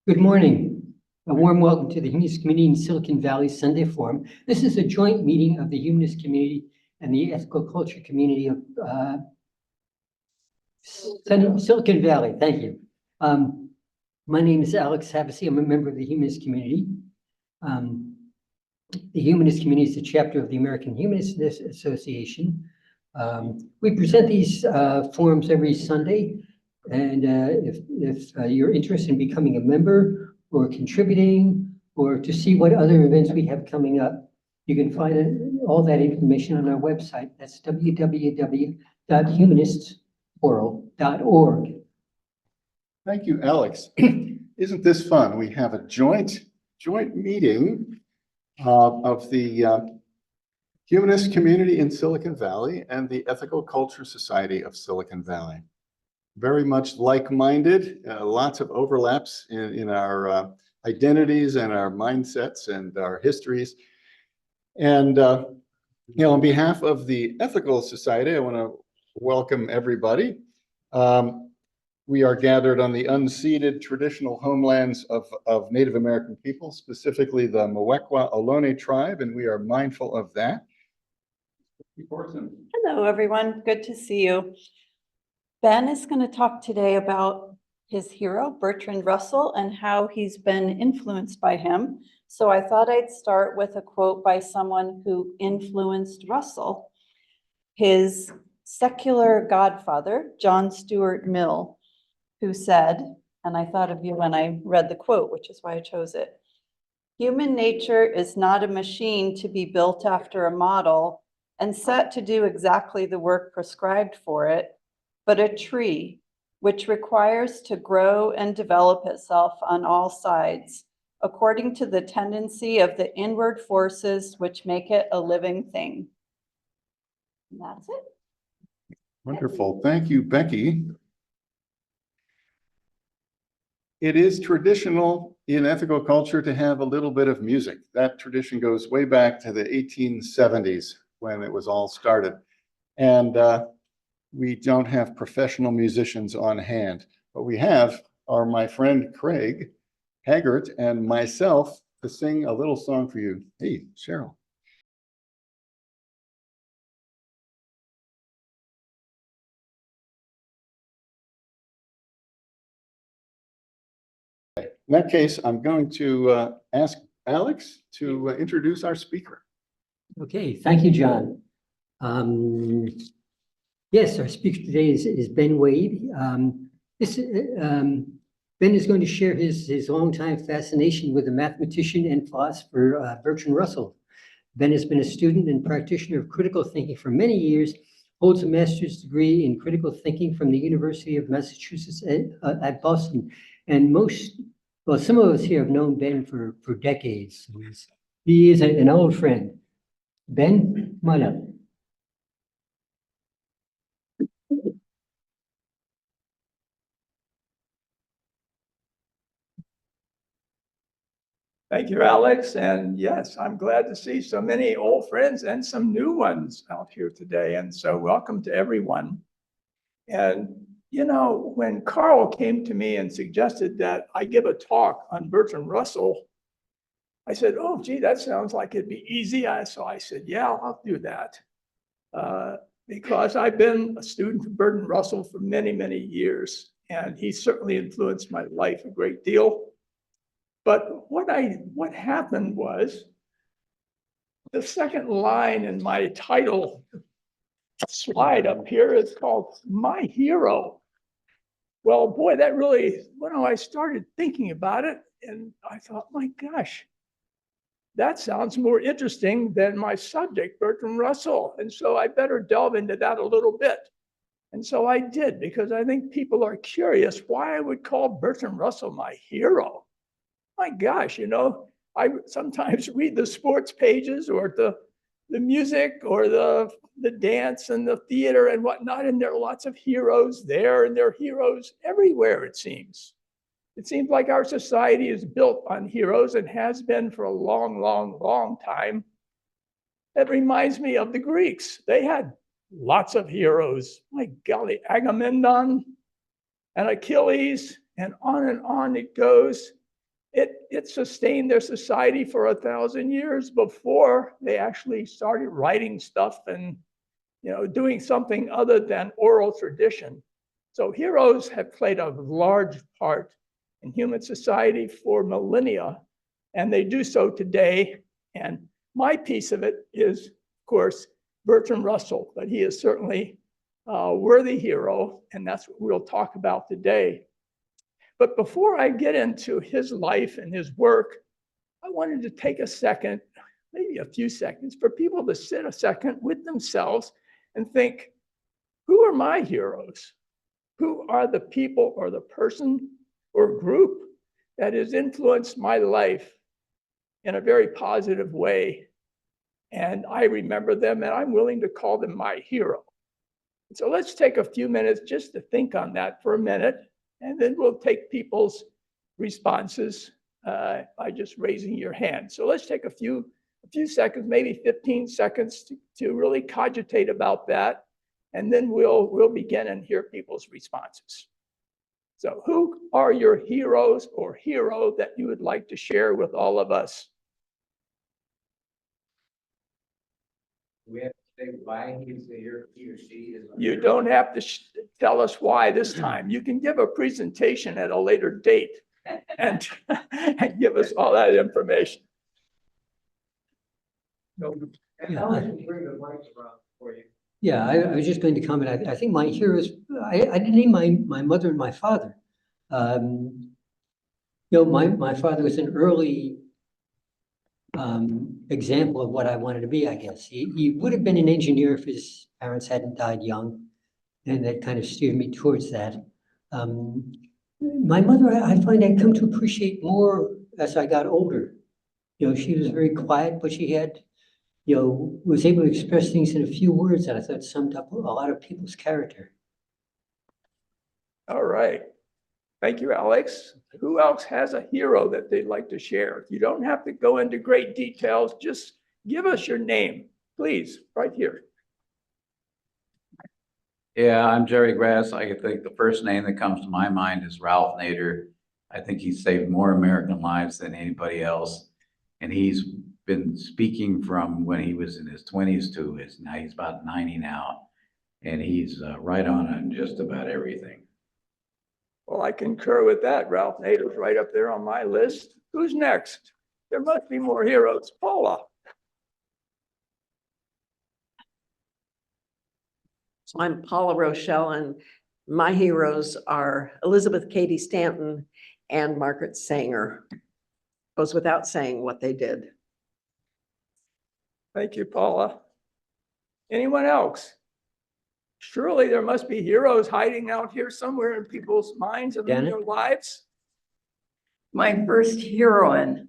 Good morning. A warm welcome to the Humanist Community in Silicon Valley Sunday Forum. This is a joint meeting of the Humanist community and the ethical culture community of Silicon Valley. Thank you. My name is Alex Havasi. I'm a member of the Humanist community. The Humanist community is a chapter of the American Humanist Association. We present these forums every Sunday. And if you're interested in becoming a member or contributing or to see what other events we have coming up, you can find all that information on our website. That's www.humanistforum.org. Thank you, Alex. Isn't this fun? We have a joint meeting of the Humanist community in Silicon Valley and the Ethical Culture Society of Silicon Valley. Very much like-minded, lots of overlaps in our identities and our mindsets and our histories. And on behalf of the Ethical Society, I want to welcome everybody. We are gathered on the unceded traditional homelands of Native American people, specifically the Muwekwa Ohlone tribe, and we are mindful of that. Hello, everyone. Good to see you. Ben is going to talk today about his hero, Bertrand Russell, and how he's been influenced by him. So I thought I'd start with a quote by someone who influenced Russell. His secular godfather, John Stuart Mill, who said, and I thought of you when I read the quote, which is why I chose it, "Human nature is not a machine to be built after a model and set to do exactly the work prescribed for it, but a tree which requires to grow and develop itself on all sides, according to the tendency of the inward forces which make it a living thing." And that's it. Wonderful. Thank you, Becky. It is traditional in ethical culture to have a little bit of music. That tradition goes way back to the 1870s when it was all started. And we don't have professional musicians on hand. What we have are my friend Craig Haggart and myself to sing a little song for you. Hey, Cheryl. In that case, I'm going to ask Alex to introduce our speaker. Okay, thank you, John. Yes, our speaker today is Ben Wade. Ben is going to share his longtime fascination with the mathematician and philosopher Bertrand Russell. Ben has been a student and practitioner of critical thinking for many years, holds a master's degree in critical thinking from the University of Massachusetts at Boston. And some of us here have known Ben for decades. He is an old friend. Ben, come on up. Thank you, Alex. And yes, I'm glad to see so many old friends and some new ones out here today. And so welcome to everyone. And, when Carl came to me and suggested that I give a talk on Bertrand Russell, I said, oh, gee, that sounds like it'd be easy. So I said, yeah, I'll do that. Because I've been a student of Bertrand Russell for many, many years. And he certainly influenced my life a great deal. But what happened was the second line in my title slide up here is called My Hero. Well, boy, that really, I started thinking about it and I thought, my gosh, that sounds more interesting than my subject, Bertrand Russell. And so I better delve into that a little bit. And so I did, because I think people are curious why I would call Bertrand Russell my hero. My gosh, I sometimes read the sports pages or the music or the dance and the theater and whatnot, and there are lots of heroes there, and there are heroes everywhere, it seems. It seems like our society is built on heroes and has been for a long, long, long time. That reminds me of the Greeks. They had lots of heroes. My golly, Agamemnon and Achilles, and on it goes. it sustained their society for 1,000 years before they actually started writing stuff and, doing something other than oral tradition. So heroes have played a large part in human society for millennia, and they do so today. And my piece of it is, of course, Bertrand Russell, but he is certainly a worthy hero, and that's what we'll talk about today. But before I get into his life and his work, I wanted to take a second, maybe a few seconds, for people to sit a second with themselves and think, who are my heroes? Who are the people or the person or group that has influenced my life in a very positive way? And I remember them, and I'm willing to call them my hero. So let's take a few minutes just to think on that for a minute, and then we'll take people's responses by just raising your hand. So let's take a few seconds, maybe 15 seconds to really cogitate about that. And then we'll begin and hear people's responses. So who are your heroes or hero that you would like to share with all of us? We have to say why he's here, he or she is. You don't have to tell us why this time. You can give a presentation at a later date and give us all that information. Yeah, I was just going to comment. I think my heroes, I didn't name my mother and my father. My father was an early example of what I wanted to be, I guess. He would have been an engineer if his parents hadn't died young, and that kind of steered me towards that. My mother, I find I come to appreciate more as I got older. She was very quiet, but she had, was able to express things in a few words that I thought summed up a lot of people's character. All right. Thank you, Alex. Who else has a hero that they'd like to share? You don't have to go into great details. Just give us your name, please, right here. Yeah, I'm Jerry Grass. I think the first name that comes to my mind is Ralph Nader. I think he saved more American lives than anybody else. And he's been speaking from when he was in his 20s to now he's about 90 now. And he's right on just about everything. Well, I concur with that. Ralph Nader's right up there on my list. Who's next? There must be more heroes. Paula. So I'm Paula Rochelle, and my heroes are Elizabeth Cady Stanton and Margaret Sanger. Goes without saying what they did. Thank you, Paula. Anyone else? Surely there must be heroes hiding out here somewhere in people's minds and in Janet? their lives. My first heroine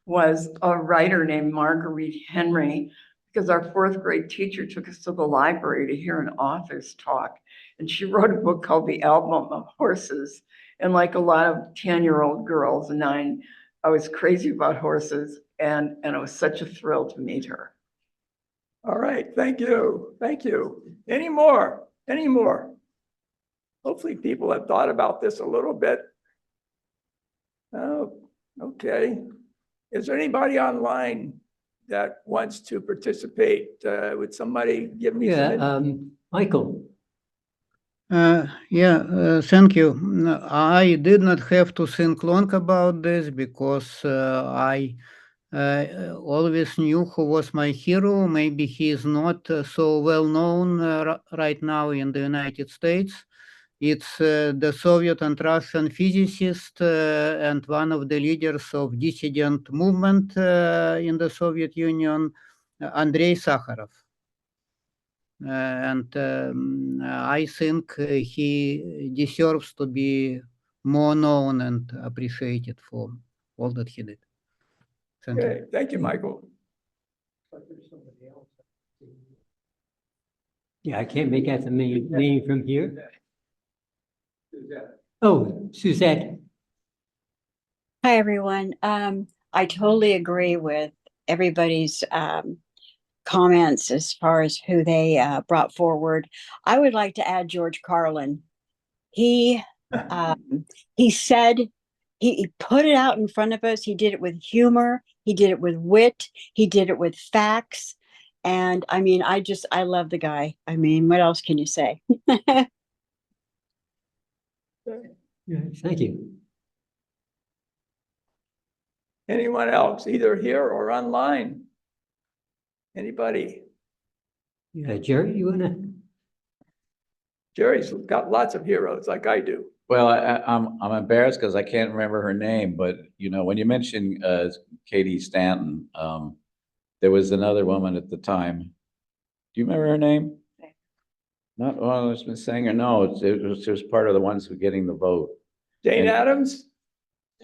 was a writer named Marguerite Henry, because our fourth grade teacher took us to the library to hear an author's talk. And she wrote a book called The Album of Horses. And like a lot of 10-year-old girls, and I was crazy about horses, and it was such a thrill to meet her. All right, thank you. Thank you. Any more? Any more? Hopefully people have thought about this a little bit. Oh, okay. Is there anybody online that wants to participate? Would somebody give me some? Michael. Thank you. I did not have to think long about this because I always knew who was my hero. Maybe he is not so well known right now in the United States. It's the Soviet and Russian physicist and one of the leaders of dissident movement in the Soviet Union, Andrei Sakharov. I think he deserves to be more known and appreciated for all that he did. Thank Okay, you. thank you, Michael. Yeah, I can't make out the name from here. Oh, Suzette. Hi, everyone. I totally agree with everybody's comments as far as who they brought forward. I would like to add George Carlin. He said he put it out in front of us. He did it with humor. He did it with wit. He did it with facts. And I mean, I love the guy. I mean, what else can you say? Yeah, thank you. Anyone else, either here or online? Anybody? Yeah, Jerry, you wanna? Jerry's got lots of heroes like I do. Well, I'm embarrassed because I can't remember her name, but you know, when you mentioned Katie Stanton, there was another woman at the time. Do you remember her name? Not, well, it's been saying, or no, it was part of the ones who were getting the vote. Jane And- Addams?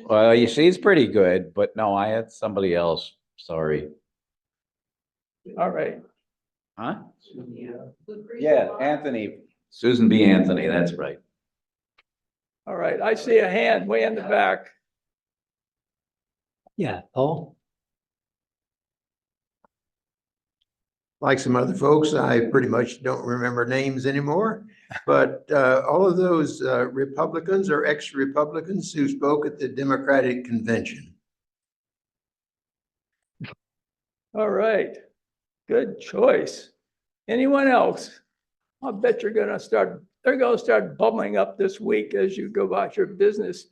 Well, she's pretty good, but no, I had somebody else. Sorry. All right. Huh? Yeah, Anthony. Susan B. Anthony, that's right. All right. I see a hand way in the back. Yeah, Paul? Like some other folks, I pretty much don't remember names anymore. But all of those Republicans or ex-Republicans who spoke at the Democratic convention. All right. Good choice. Anyone else? I'll bet they're gonna start bubbling up this week as you go about your business.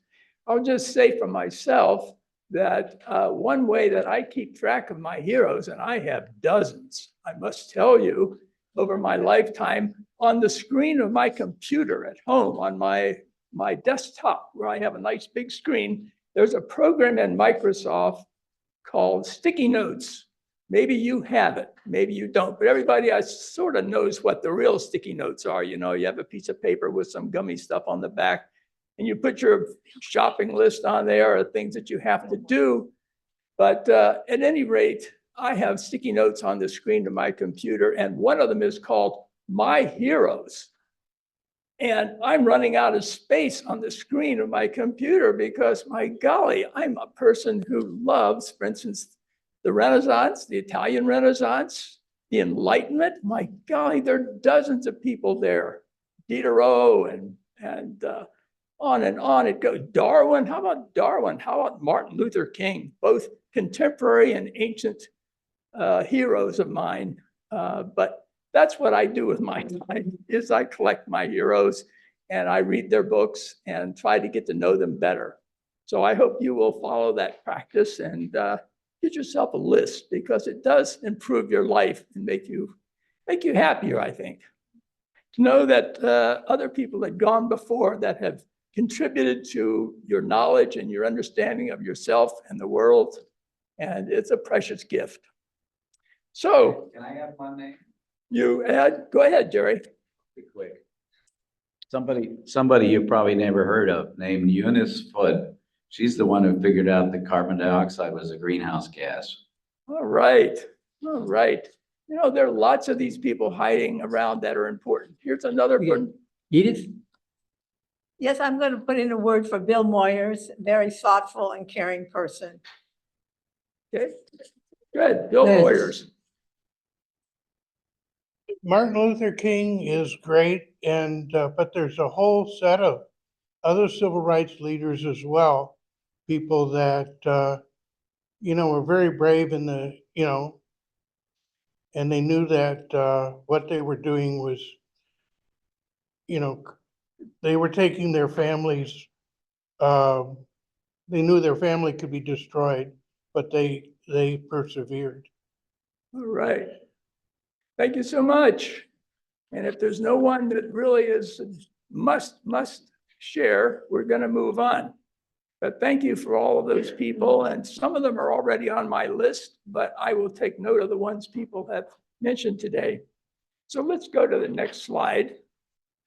I'll just say for myself that one way that I keep track of my heroes, and I have dozens, I must tell you, over my lifetime, on the screen of my computer at home, on my desktop, where I have a nice big screen, there's a program in Microsoft called Sticky Notes. Maybe you have it, maybe you don't, but everybody sort of knows what the real sticky notes are. You know, you have a piece of paper with some gummy stuff on the back, and you put your shopping list on there or things that you have to do. But at any rate, I have sticky notes on the screen of my computer, and one of them is called My Heroes. And I'm running out of space on the screen of my computer because, my golly, I'm a person who loves, for instance, the Renaissance, the Italian Renaissance, the Enlightenment. My golly, there are dozens of people there. Diderot and on it goes. Darwin, how about Darwin? How about Martin Luther King? Both contemporary and ancient heroes of mine. But that's what I do with my time, is I collect my heroes and I read their books and try to get to know them better. So I hope you will follow that practice and get yourself a list, because it does improve your life and make you happier, I think. To know that other people had gone before that have contributed to your knowledge and your understanding of yourself and the world. And it's a precious gift. So, Can I have one name? you add, go ahead, Jerry. Be quick. Somebody you probably never heard of named Eunice Foote. She's the one who figured out that carbon dioxide was a greenhouse gas. All right. All right. You know, there are lots of these people hiding around that are important. Here's another one. Edith? Yes, I'm going to put in a word for Bill Moyers, very thoughtful and caring person. Okay. Good. Bill Yes. Moyers. Martin Luther King is great, and but there's a whole set of other civil rights leaders as well, people that were very brave in the and they knew that what they were doing was, they were taking their families. They knew their family could be destroyed, but they persevered. All right. Thank you so much. And if there's no one that really is must share, we're going to move on. But thank you for all of those people. And some of them are already on my list, but I will take note of the ones people have mentioned today. So let's go to the next slide.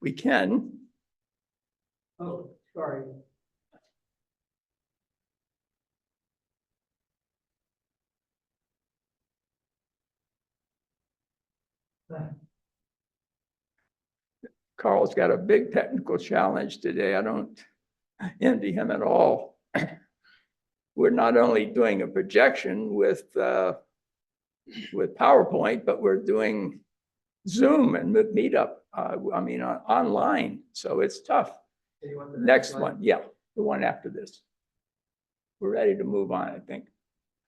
We can. Oh, sorry. Carl's got a big technical challenge today. I don't envy him at all. We're not only doing a projection with PowerPoint, but we're doing Zoom and Meetup, online. So it's tough. Next one. Yeah, the one after this. we're ready to move on, I think.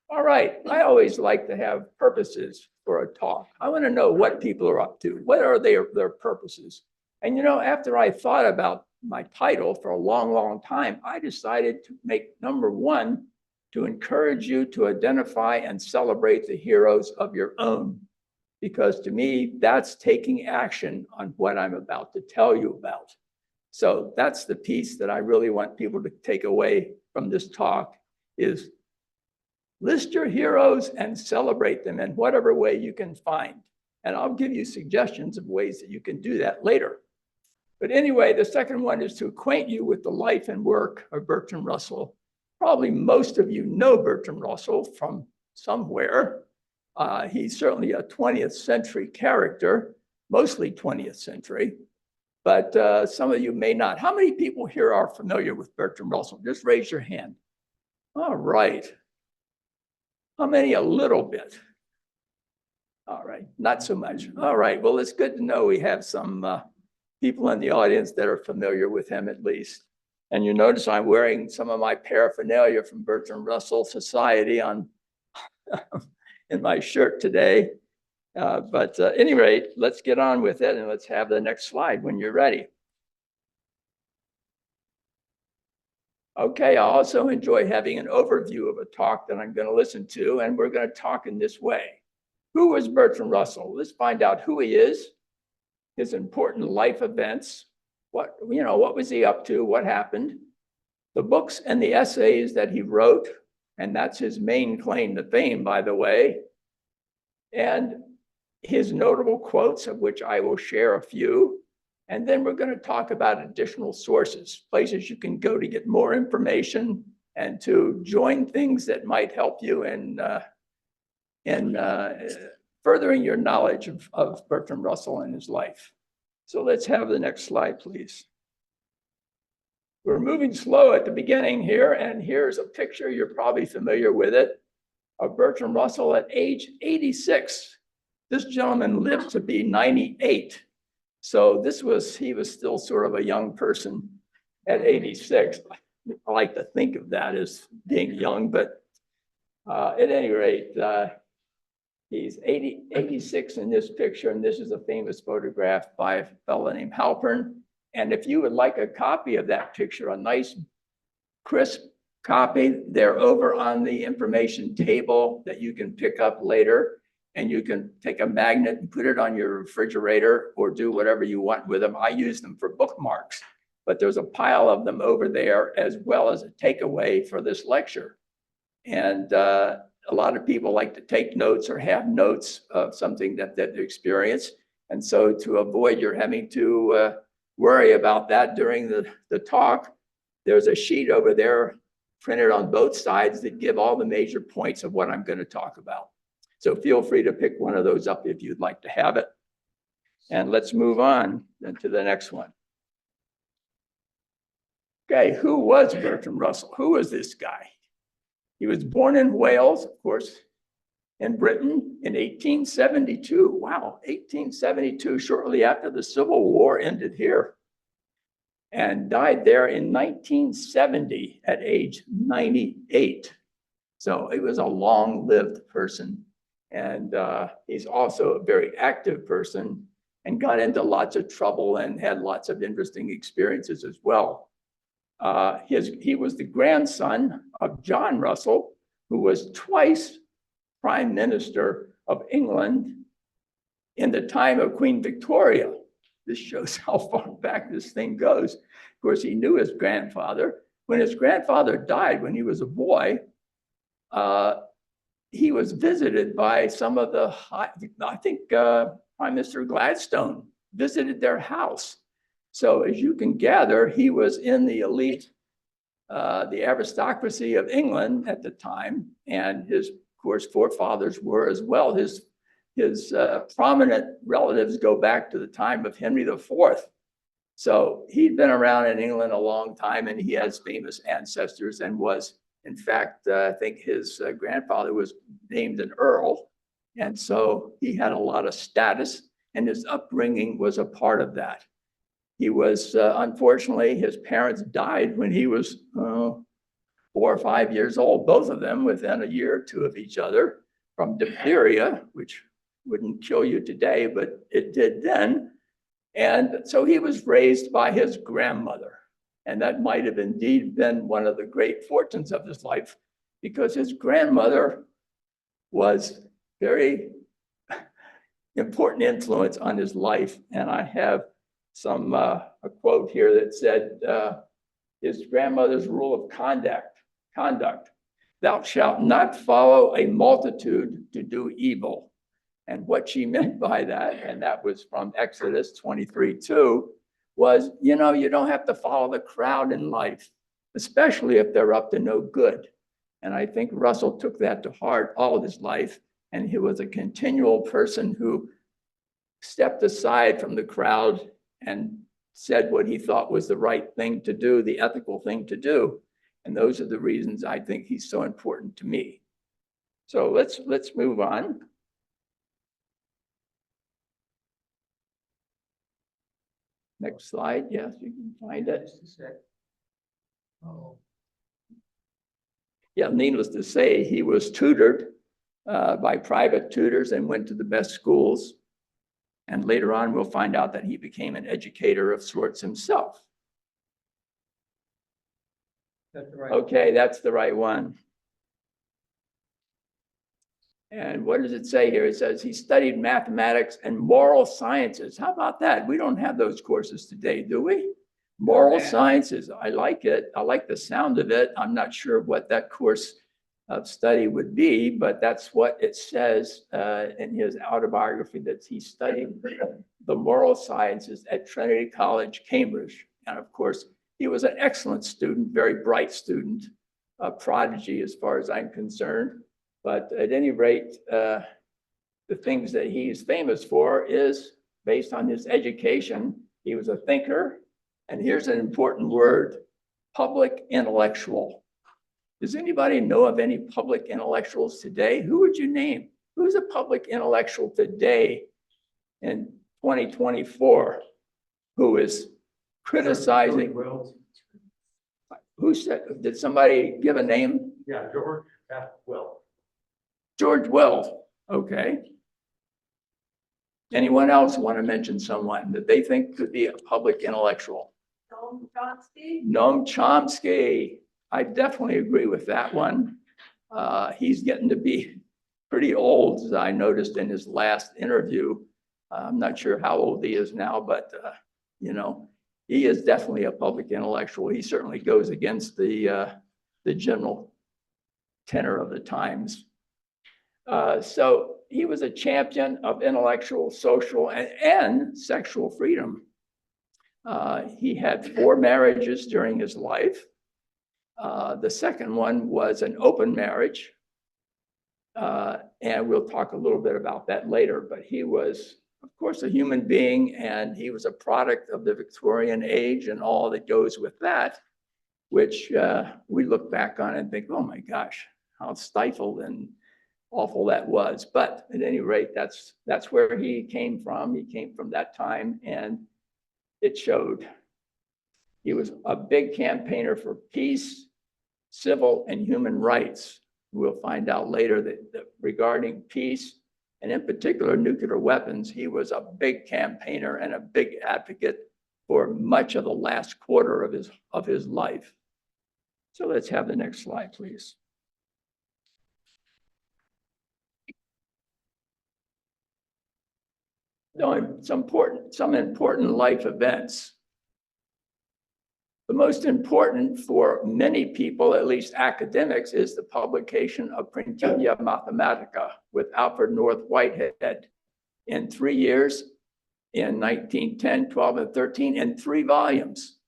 All right, I always like to have purposes for a talk. I want to know what people are up to. What are their purposes? And you know, after I thought about my title for a long, long time, I decided to make number one, to encourage you to identify and celebrate the heroes of your own. Because to me, that's taking action on what I'm about to tell you about. So that's the piece that I really want people to take away from this talk is list your heroes and celebrate them in whatever way you can find. And I'll give you suggestions of ways that you can do that later. But anyway, the second one is to acquaint you with the life and work of Bertrand Russell. Probably most of you know Bertrand Russell from somewhere. He's certainly a 20th century character, mostly 20th century. But some of you may not. How many people here are familiar with Bertrand Russell? Just raise your hand. All right. How many? A little bit. All right, not so much. All right, well, it's good to know we have some people in the audience that are familiar with him at least. And you notice I'm wearing some of my paraphernalia from Bertrand Russell Society on in my shirt today. But at any rate, let's get on with it and let's have the next slide when you're ready. Okay, I also enjoy having an overview of a talk that I'm going to listen to, and we're going to talk in this way. Who was Bertrand Russell? Let's find out who he is, his important life events, what was he up to, what happened, the books and the essays that he wrote, and that's his main claim to fame, by the way, and his notable quotes, of which I will share a few. And then we're going to talk about additional sources, places you can go to get more information and to join things that might help you in furthering your knowledge of Bertrand Russell and his life. So let's have the next slide, please. We're moving slow at the beginning here, and here's a picture, you're probably familiar with it, of Bertrand Russell at age 86. This gentleman lived to be 98. So he was still sort of a young person at 86. I like to think of that as being young, but at any rate, he's 86 in this picture, and this is a famous photograph by a fellow named Halpern. And if you would like a copy of that picture, a nice, crisp copy, they're over on the information table that you can pick up later. And you can take a magnet and put it on your refrigerator or do whatever you want with them. I use them for bookmarks, but there's a pile of them over there as well as a takeaway for this lecture. And a lot of people like to take notes or have notes of something that they experience. And so to avoid your having to worry about that during the talk, there's a sheet over there printed on both sides that give all the major points of what I'm going to talk about. So feel free to pick one of those up if you'd like to have it. And let's move on then to the next one. Okay, who was Bertrand Russell? Who was this guy? He was born in Wales, of course, in Britain in 1872. Wow, 1872, shortly after the Civil War ended here. And died there in 1970 at age 98. So he was a long-lived person. And he's also a very active person and got into lots of trouble and had lots of interesting experiences as well. He was the grandson of John Russell, who was twice Prime Minister of England in the time of Queen Victoria. This shows how far back this thing goes. Of course, he knew his grandfather. When his grandfather died when he was a boy, he was visited by some of the, I think Prime Minister Gladstone visited their house. So as you can gather, he was in the elite, the aristocracy of England at the time, and his, of course, forefathers were as well. His prominent relatives go back to the time of Henry IV. So he'd been around in England a long time, and he has famous ancestors and was, in fact, I think his grandfather was named an earl. And so he had a lot of status, and his upbringing was a part of that. He was, unfortunately, his parents died when he was 4 or 5 years old, both of them within a year or two of each other, from diphtheria, which wouldn't kill you today, but it did then. And so he was raised by his grandmother. And that might have indeed been one of the great fortunes of his life, because his grandmother was very important influence on his life. And I have some a quote here that said, his grandmother's rule of conduct, thou shalt not follow a multitude to do evil. And what she meant by that, and that was from Exodus 23:2, was, you don't have to follow the crowd in life, especially if they're up to no good. And I think Russell took that to heart all of his life. And he was a continual person who stepped aside from the crowd and said what he thought was the right thing to do, the ethical thing to do. And those are the reasons I think he's so important to me. So let's move on. Next slide. Yes, you can find it. Yeah, needless to say, he was tutored by private tutors and went to the best schools. And later on, we'll find out that he became an educator of sorts himself. That's the right. Okay, that's the right one. And what does it say here? It says he studied mathematics and moral sciences. How about that? We don't have those courses today, do we? Moral sciences. I like it. I like the sound of it. I'm not sure what that course of study would be, but that's what it says in his autobiography, that he studied the moral sciences at Trinity College, Cambridge. And of course, he was an excellent student, very bright student, a prodigy as far as I'm concerned. But at any rate, the things that he's famous for is based on his education. He was a thinker. And here's an important word: public intellectual. Does anybody know of any public intellectuals today? Who would you name? Who's a public intellectual today in 2024 who is criticizing? Who said, did somebody give a name? Yeah, George F. Will. George Will. Okay. Anyone else want to mention someone that they think could be a public intellectual? Noam Chomsky. Noam Chomsky. I definitely agree with that one. He's getting to be pretty old, as I noticed in his last interview. I'm not sure how old he is now, but he is definitely a public intellectual. He certainly goes against the general tenor of the times. So he was a champion of intellectual, social, and sexual freedom. He had 4 marriages during his life. The second one was an open marriage. And we'll talk a little bit about that later, but he was, of course, a human being, and he was a product of the Victorian age and all that goes with that, which we look back on and think, oh my gosh, how stifled and awful that was. But at any rate, that's where he came from. He came from that time, and it showed. He was a big campaigner for peace, civil, and human rights. We'll find out later that regarding peace, and in particular nuclear weapons, he was a big campaigner and a big advocate for much of the last quarter of his life. So let's have the next slide, please. Some important life events. The most important for many people, at least academics, is the publication of Principia Mathematica with Alfred North Whitehead in 3 years, in 1910, 12, and 13, in 3 volumes.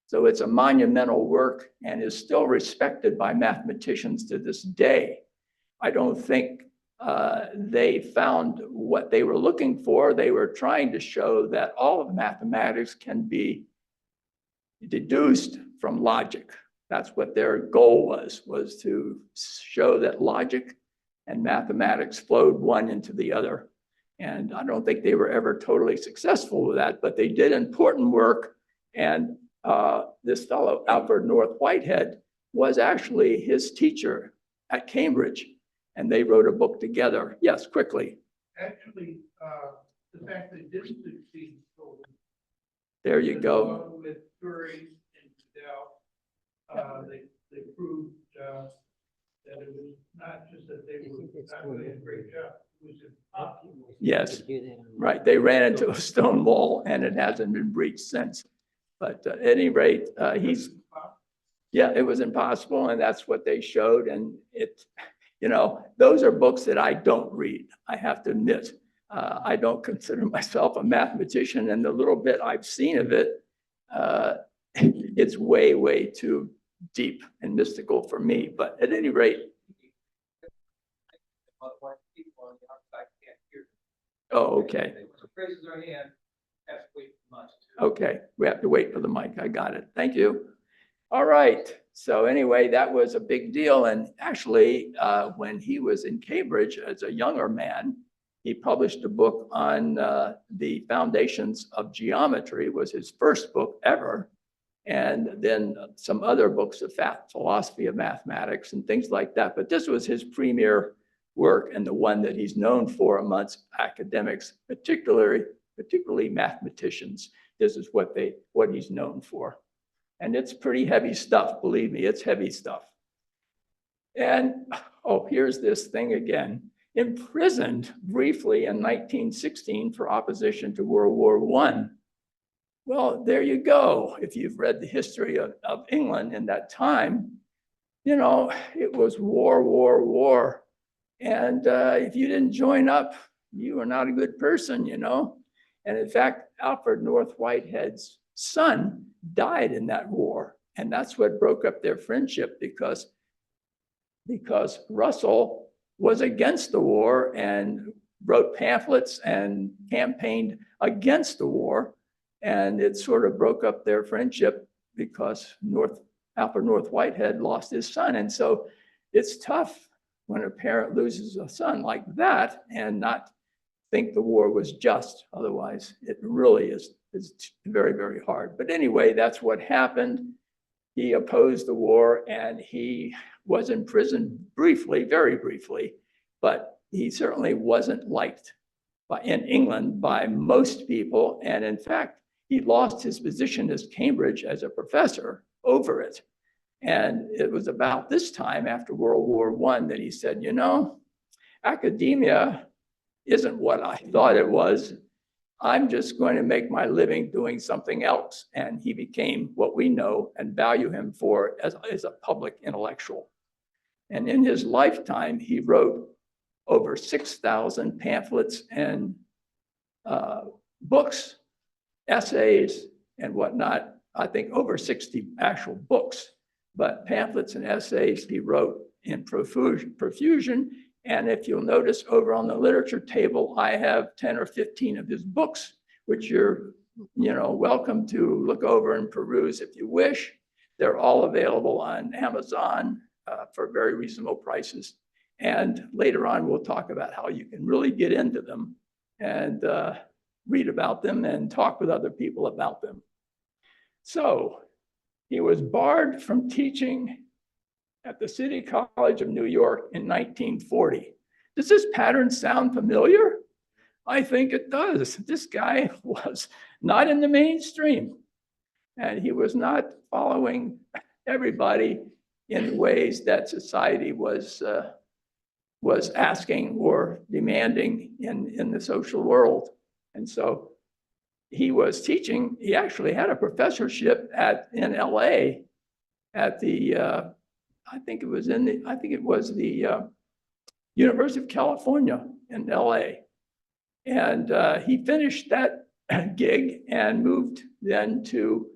So it's a monumental work and is still respected by mathematicians to this day. I don't think they found what they were looking for. They were trying to show that all of mathematics can be deduced from logic. That's what their goal was to show that logic and mathematics flowed one into the other. And I don't think they were ever totally successful with that, but they did important work. And this fellow, Alfred North Whitehead, was actually his teacher at Cambridge, and they wrote a book together. Yes, quickly. Actually, the fact they didn't succeed. There you go. Along with Curie and Goodell, they proved that it was not just that they were not doing a great job, it was impossible. Yes, right. They ran into a stone wall and it hasn't been breached since. But at any rate, yeah, it was impossible, and that's what they showed. And it, those are books that I don't read, I have to admit. I don't consider myself a mathematician, and the little bit I've seen of it, it's way, way too deep and mystical for me. But at any rate. Oh, okay. Okay, we have to wait for the mic. I got it. Thank you. All right. So anyway, that was a big deal. And actually, when he was in Cambridge as a younger man, he published a book on the foundations of geometry. It was his first book ever. And then some other books of philosophy of mathematics and things like that. But this was his premier work and the one that he's known for amongst academics, particularly mathematicians. This is what he's known for. And it's pretty heavy stuff, believe me, it's heavy stuff. And, oh, here's this thing again. Imprisoned briefly in 1916 for opposition to World War I. Well, there you go. If you've read the history of England in that time, it was war, war, war. And if you didn't join up, you were not a good person, And in fact, Alfred North Whitehead's son died in that war. And that's what broke up their friendship because Russell was against the war and wrote pamphlets and campaigned against the war. And it sort of broke up their friendship because Alfred North Whitehead lost his son. And so it's tough when a parent loses a son like that and not think the war was just. Otherwise, it really is very, very hard. But anyway, that's what happened. He opposed the war and he was in prison briefly, very briefly, but he certainly wasn't liked in England by most people. And in fact, he lost his position at Cambridge as a professor over it. And it was about this time after World War I that he said, academia isn't what I thought it was. I'm just going to make my living doing something else. And he became what we know and value him for as a public intellectual. And in his lifetime, he wrote over 6,000 pamphlets and books, essays, and whatnot. I think over 60 actual books, but pamphlets and essays he wrote in profusion. And if you'll notice over on the literature table, I have 10 or 15 of his books, which you're welcome to look over and peruse if you wish. They're all available on Amazon for very reasonable prices. And later on, we'll talk about how you can really get into them and read about them and talk with other people about them. So he was barred from teaching at the City College of New York in 1940. Does this pattern sound familiar? I think it does. This guy was not in the mainstream, and he was not following everybody in ways that society was asking or demanding in the social world. And so he was teaching. He actually had a professorship in LA at the I think it was the University of California in LA. And he finished that gig and moved then to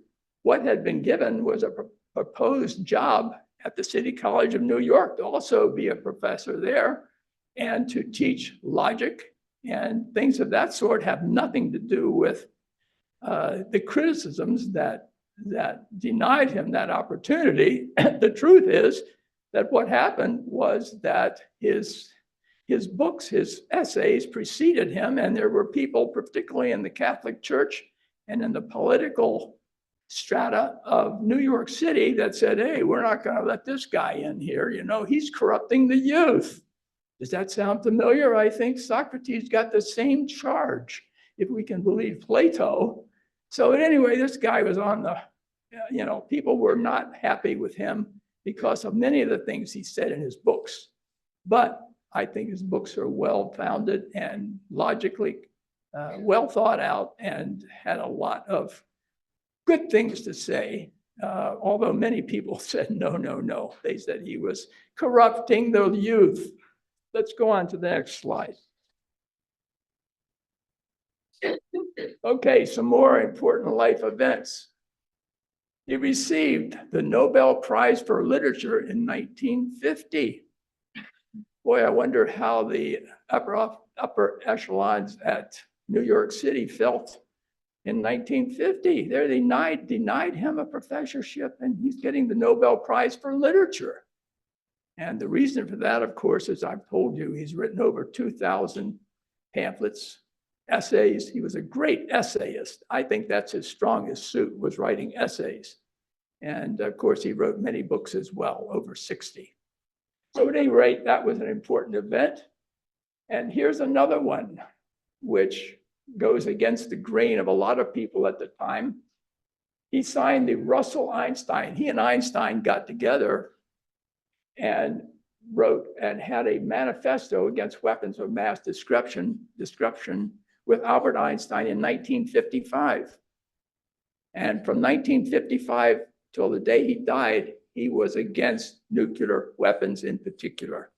what had been given was a proposed job at the City College of New York to also be a professor there and to teach logic and things of that sort. Have nothing to do with the criticisms that denied him that opportunity. The truth is that what happened was that his books, his essays preceded him, and there were people, particularly in the Catholic Church and in the political strata of New York City that said, hey, we're not going to let this guy in here. You know, he's corrupting the youth. Does that sound familiar? I think Socrates got the same charge, if we can believe Plato. So anyway, this guy was on the, you know, people were not happy with him because of many of the things he said in his books. But I think his books are well-founded and logically well thought out and had a lot of good things to say. Although many people said, no, no, no. They said he was corrupting the youth. Let's go on to the next slide. Okay, some more important life events. He received the Nobel Prize for Literature in 1950. Boy, I wonder how the upper echelons at New York City felt in 1950. They denied him a professorship, and he's getting the Nobel Prize for Literature. And the reason for that, of course, as I've told you, he's written over 2,000 pamphlets, essays. He was a great essayist. I think that's his strongest suit, was writing essays. And of course, he wrote many books as well, over 60. So at any rate, that was an important event. And here's another one, which goes against the grain of a lot of people at the time. He signed the Russell-Einstein. He and Einstein got together and wrote and had a manifesto against weapons of mass destruction with Albert Einstein in 1955. And from 1955 till the day he died, he was against nuclear weapons in particular.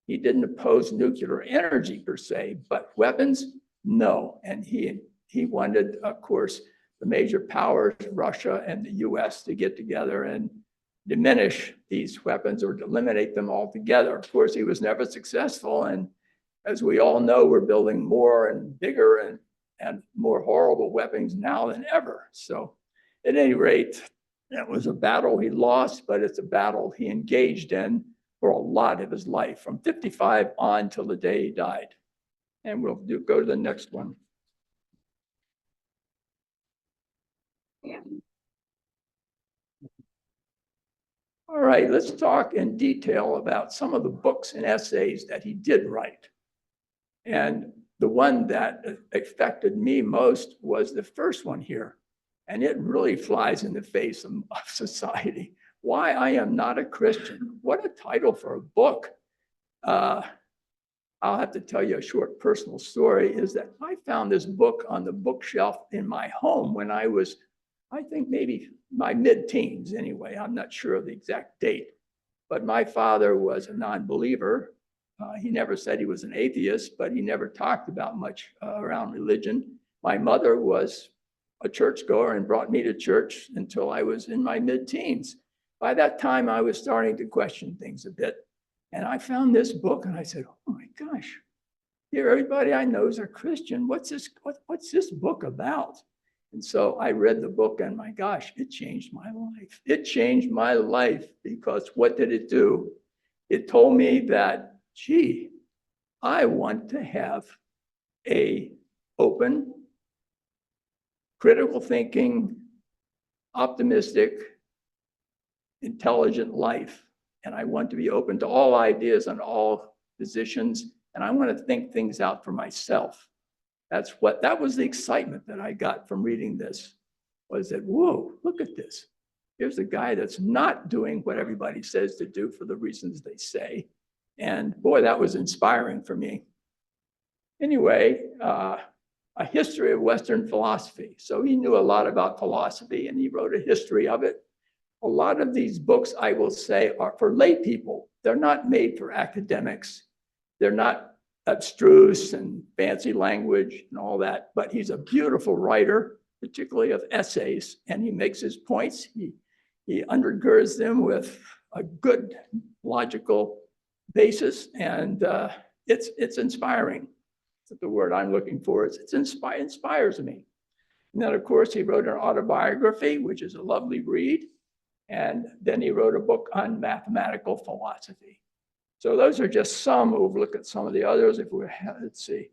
He didn't oppose nuclear energy per se, but weapons, no. And he wanted, of course, the major powers, Russia and the US, to get together and diminish these weapons or eliminate them altogether. Of course, he was never successful. And as we all know, we're building more and bigger and more horrible weapons now than ever. So at any rate, that was a battle he lost, but it's a battle he engaged in for a lot of his life, from 55 on till the day he died. And we'll go to the next one. All right, let's talk in detail about some of the books and essays that he did write. And the one that affected me most was the first one here. And it really flies in the face of society. Why I Am Not a Christian. What a title for a book. I'll have to tell you a short personal story, is that I found this book on the bookshelf in my home when I was, I think maybe my mid-teens anyway. I'm not sure of the exact date. But my father was a non-believer. He never said he was an atheist, but he never talked about much around religion. My mother was a churchgoer and brought me to church until I was in my mid-teens. By that time, I was starting to question things a bit. And I found this book and I said, oh my gosh, here everybody I know is a Christian. What's this book about? And so I read the book and my gosh, it changed my life. It changed my life because what did it do? It told me that, gee, I want to have a open, critical thinking, optimistic, intelligent life. And I want to be open to all ideas and all positions. And I want to think things out for myself. That was the excitement that I got from reading this, was that, whoa, look at this. Here's a guy that's not doing what everybody says to do for the reasons they say. And boy, that was inspiring for me. Anyway, a history of Western philosophy. So he knew a lot about philosophy and he wrote a history of it. A lot of these books, I will say, are for lay people. They're not made for academics. They're not abstruse and fancy language and all that, but he's a beautiful writer, particularly of essays, and he makes his points. He undergirds them with a good logical basis, and it's inspiring. That's the word I'm looking for. It inspires me. And then, of course, he wrote an autobiography, which is a lovely read. And then he wrote a book on mathematical philosophy. So those are just some. We'll look at some of the others if we have, let's see.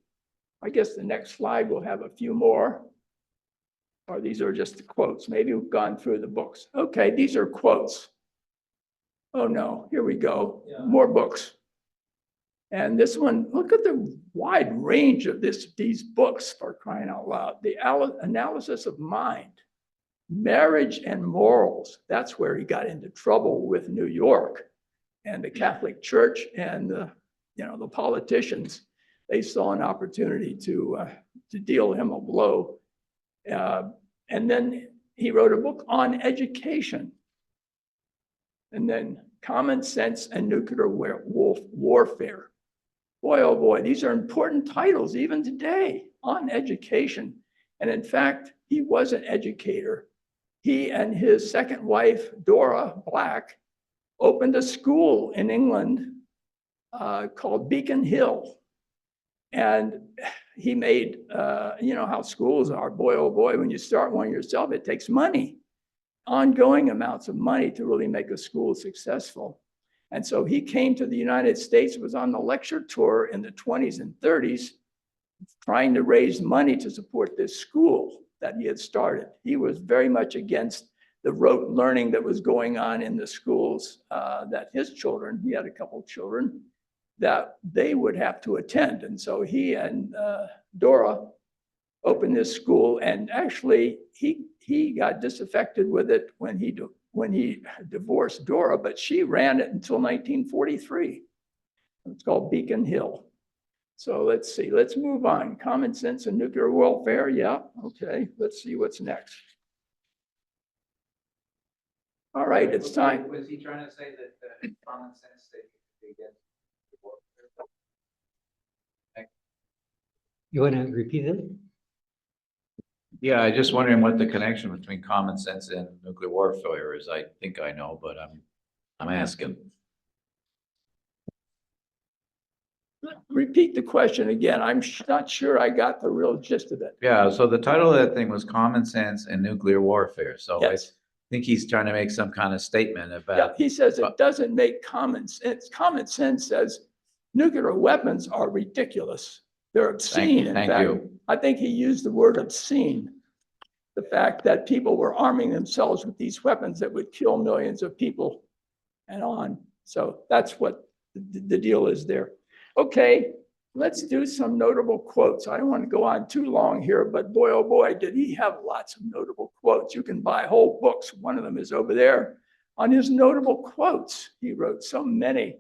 I guess the next slide will have a few more. Or these are just the quotes. Maybe we've gone through the books. Okay, these are quotes. Oh no, here we go. More books. And this one, look at the wide range of these books, for crying out loud. The analysis of mind, marriage and morals. That's where he got into trouble with New York and the Catholic Church and the politicians. They saw an opportunity to deal him a blow. And then he wrote a book on education. And then common sense and nuclear warfare. Boy, oh boy, these are important titles even today on education. And in fact, he was an educator. He and his second wife, Dora Black, opened a school in England called Beacon Hill. And he made, you know how schools are, boy, oh boy, when you start one yourself, it takes money, ongoing amounts of money to really make a school successful. And so he came to the United States, was on the lecture tour in the 20s and 30s, trying to raise money to support this school that he had started. He was very much against the rote learning that was going on in the schools that his children, he had a couple of children, that they would have to attend. And so he and Dora opened this school, and actually he got disaffected with it when he divorced Dora, but she ran it until 1943. It's called Beacon Hill. So let's see, let's move on. Common sense and nuclear warfare, yeah, okay, let's see what's next. All right, it's time. Was he trying to say that common sense they get? You want to repeat it? Yeah, I just wondering what the connection between common sense and nuclear warfare is. I think I know, but I'm asking. Repeat the question again. I'm not sure I got the real gist of it. Yeah, so the title of that thing was Common Sense and Nuclear Warfare. So I Yes. think he's trying to make some kind of statement Yeah, about, he says it doesn't make common sense. Common sense says nuclear weapons are ridiculous. They're obscene. In thank fact, you. I think he used the word obscene. The fact that people were arming themselves with these weapons that would kill millions of people and on. So that's what the deal is there. Okay, let's do some notable quotes. I don't want to go on too long here, but boy, oh boy, did he have lots of notable quotes. You can buy whole books. One of them is over there on his notable quotes. He wrote so many.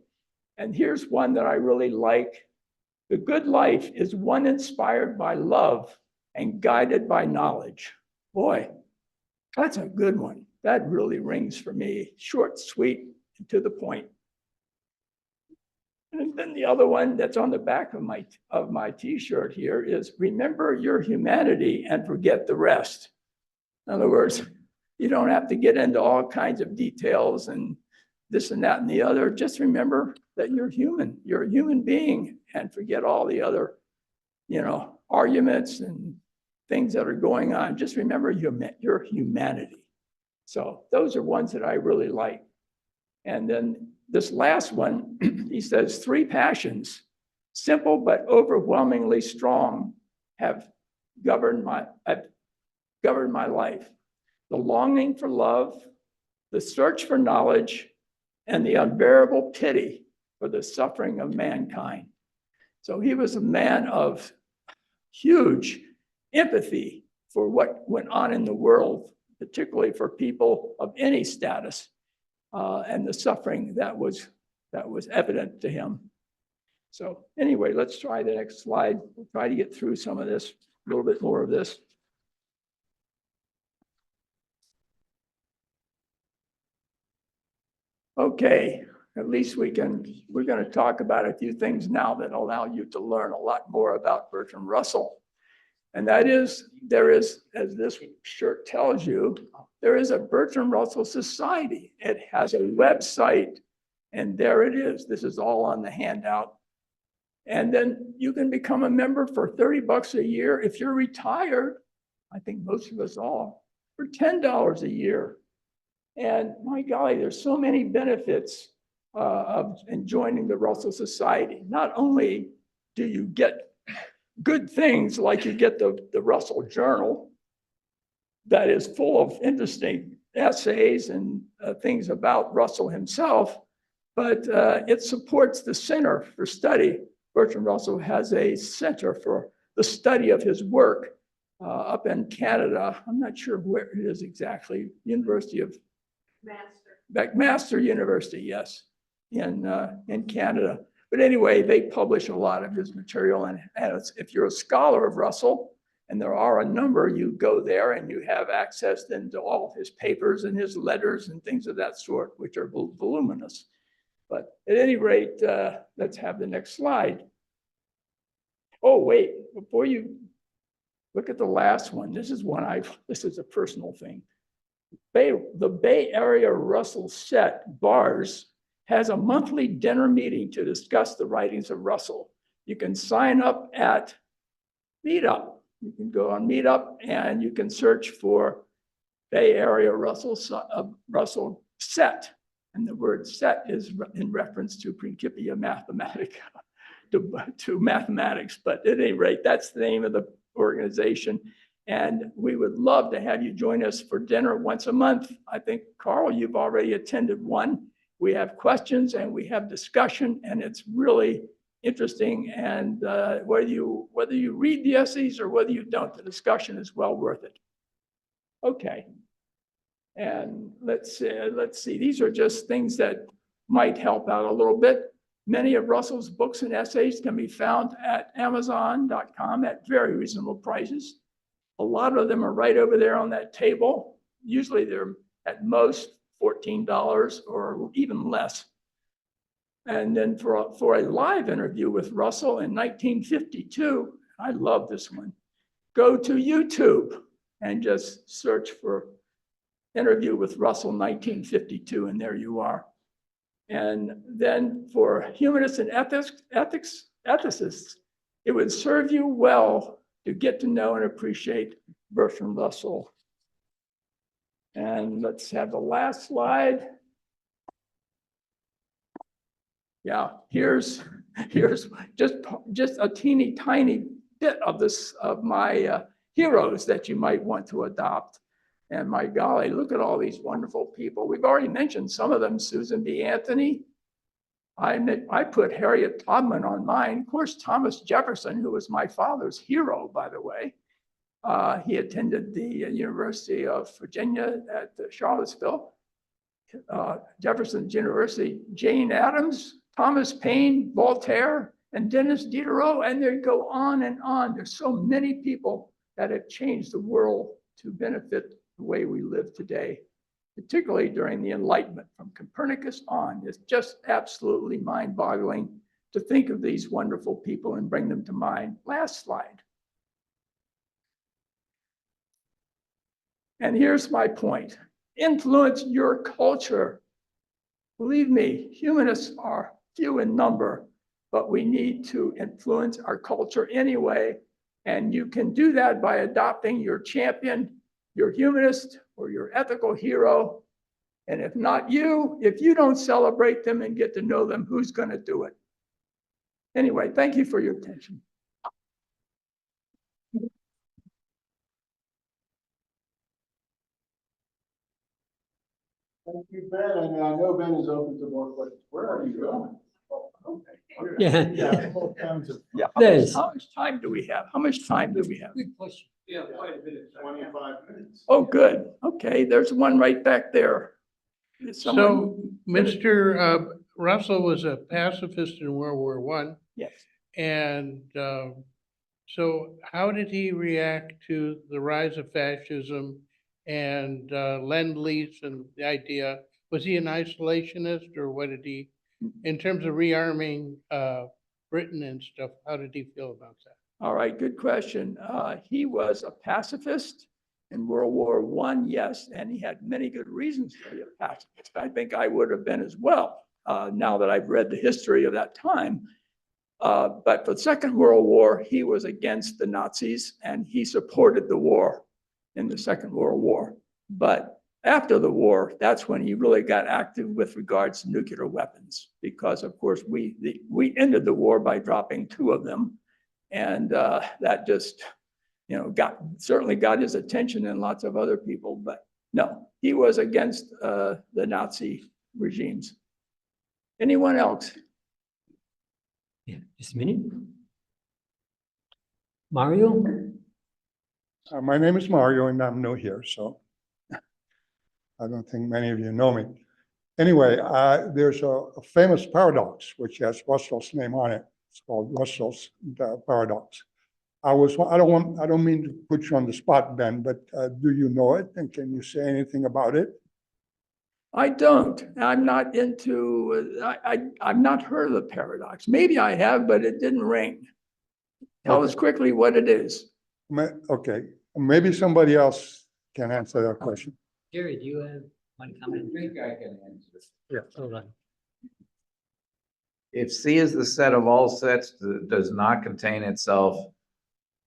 And here's one that I really like. The good life is one inspired by love and guided by knowledge. Boy, that's a good one. That really rings for me. Short, sweet, and to the point. And then the other one that's on the back of my t-shirt here is remember your humanity and forget the rest. In other words, you don't have to get into all kinds of details and this and that and the other. Just remember that you're human. You're a human being and forget all the other, arguments and things that are going on. Just remember your humanity. So those are ones that I really like. And then this last one, he says, 3 passions, simple but overwhelmingly strong, have governed my life. The longing for love, the search for knowledge, and the unbearable pity for the suffering of mankind. So he was a man of huge empathy for what went on in the world, particularly for people of any status. And the suffering that was evident to him. So anyway, let's try the next slide. We'll try to get through some of this, a little bit more of this. Okay, at least we're going to talk about a few things now that allow you to learn a lot more about Bertrand Russell. And that is, there is, as this shirt tells you, there is a Bertrand Russell Society. It has a website, and there it is. This is all on the handout. And then you can become a member for $30 a year. If you're retired, I think most of us all, for $10 a year. And my golly, there's so many benefits of joining the Russell Society. Not only do you get good things like you get the Russell Journal, that is full of interesting essays and things about Russell himself, but it supports the Center for Study. Bertrand Russell has a center for the study of his work up in Canada. I'm not sure where it is exactly. University of McMaster University, yes, in Canada. But anyway, they publish a lot of his material, and if you're a scholar of Russell, and there are a number, you go there and you have access then to all of his papers and his letters and things of that sort, which are voluminous. But at any rate, let's have the next slide. Oh, wait, before you look at the last one, this is a personal thing. The Bay Area Russell Set, BARS, has a monthly dinner meeting to discuss the writings of Russell. You can sign up at Meetup. You can go on Meetup and you can search for Bay Area Russell Set. And the word set is in reference to Principia Mathematica, to mathematics. But at any rate, that's the name of the organization. And we would love to have you join us for dinner once a month. I think, Carl, you've already attended one. We have questions and we have discussion, and it's really interesting. And whether you read the essays or whether you don't, the discussion is well worth it. Okay. And let's see. These are just things that might help out a little bit. Many of Russell's books and essays can be found at Amazon.com at very reasonable prices. A lot of them are right over there on that table. Usually they're at most $14 or even less. And then for a live interview with Russell in 1952, I love this one. Go to YouTube and just search for interview with Russell 1952, and there you are. And then for humanists and ethicists, it would serve you well to get to know and appreciate Bertrand Russell. And let's have the last slide. Yeah, here's just a teeny tiny bit of this of my heroes that you might want to adopt. And my golly, look at all these wonderful people. We've already mentioned some of them. Susan B. Anthony. I put Harriet Tubman on mine. Of course, Thomas Jefferson, who was my father's hero, by the way. He attended the University of Virginia at Charlottesville. Jefferson's University, Jane Addams, Thomas Paine, Voltaire, and Dennis Diderot, and they go on and on. There's so many people that have changed the world to benefit the way we live today, particularly during the Enlightenment from Copernicus on. It's just absolutely mind-boggling to think of these wonderful people and bring them to mind. Last slide. And here's my point. Influence your culture. Believe me, humanists are few in number, but we need to influence our culture anyway. And you can do that by adopting your champion, your humanist, or your ethical hero. And if not you, if you don't celebrate them and get to know them, who's going to do it? Anyway, thank you for your attention. Thank you, Ben. And I know Ben is open to more questions. Where are you going? Oh, okay. Yeah. All kinds of. Yeah. There's- How much time do we have? How much time do we have? Good question. Yeah, quite a bit. 25 minutes. Oh, good. Okay, there's one right back there. Is someone- So Mr. Russell was a pacifist in World War I. Yes. And so how did he react to the rise of fascism and Lend-Lease and the idea? Was he an isolationist, or what did he, in terms of rearming Britain and stuff, how did he feel about that? All right, good question. He was a pacifist in World War I, yes, and he had many good reasons to be a pacifist. I think I would have been as well, now that I've read the history of that time. But for the Second World War, he was against the Nazis, and he supported the war in the Second World War. But after the war, that's when he really got active with regards to nuclear weapons, because of course we ended the war by dropping 2 of them. And that just, certainly got his attention and lots of other people, but no, he was against the Nazi regimes. Anyone else? Yeah, just a minute. Mario? My name is Mario and I'm new here, so I don't think many of you know me. Anyway, there's a famous paradox which has Russell's name on it. It's called Russell's paradox. I don't mean to put you on the spot, Ben, but do you know it? And can you say anything about it? I don't. I'm not into, I've not heard of the paradox. Maybe I have, but it didn't ring. Tell us quickly what it is. Okay, maybe somebody else can answer that question. Jerry, do you have one comment? I think I can answer. Yeah, hold on. If C is the set of all sets that does not contain itself,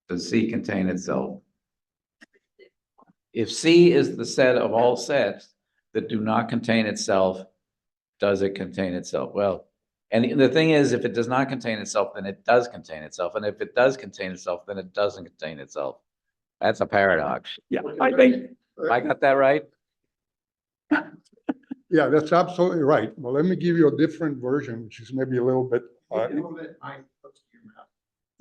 does C contain itself? If C is the set of all sets that do not contain itself, does it contain itself? Well, and the thing is, if it does not contain itself, then it does contain itself. And if it does contain itself, then it doesn't contain itself. That's a paradox. Yeah, I think, I got that right? Yeah, that's absolutely right. Well, let me give you a different version, which is maybe a little bit.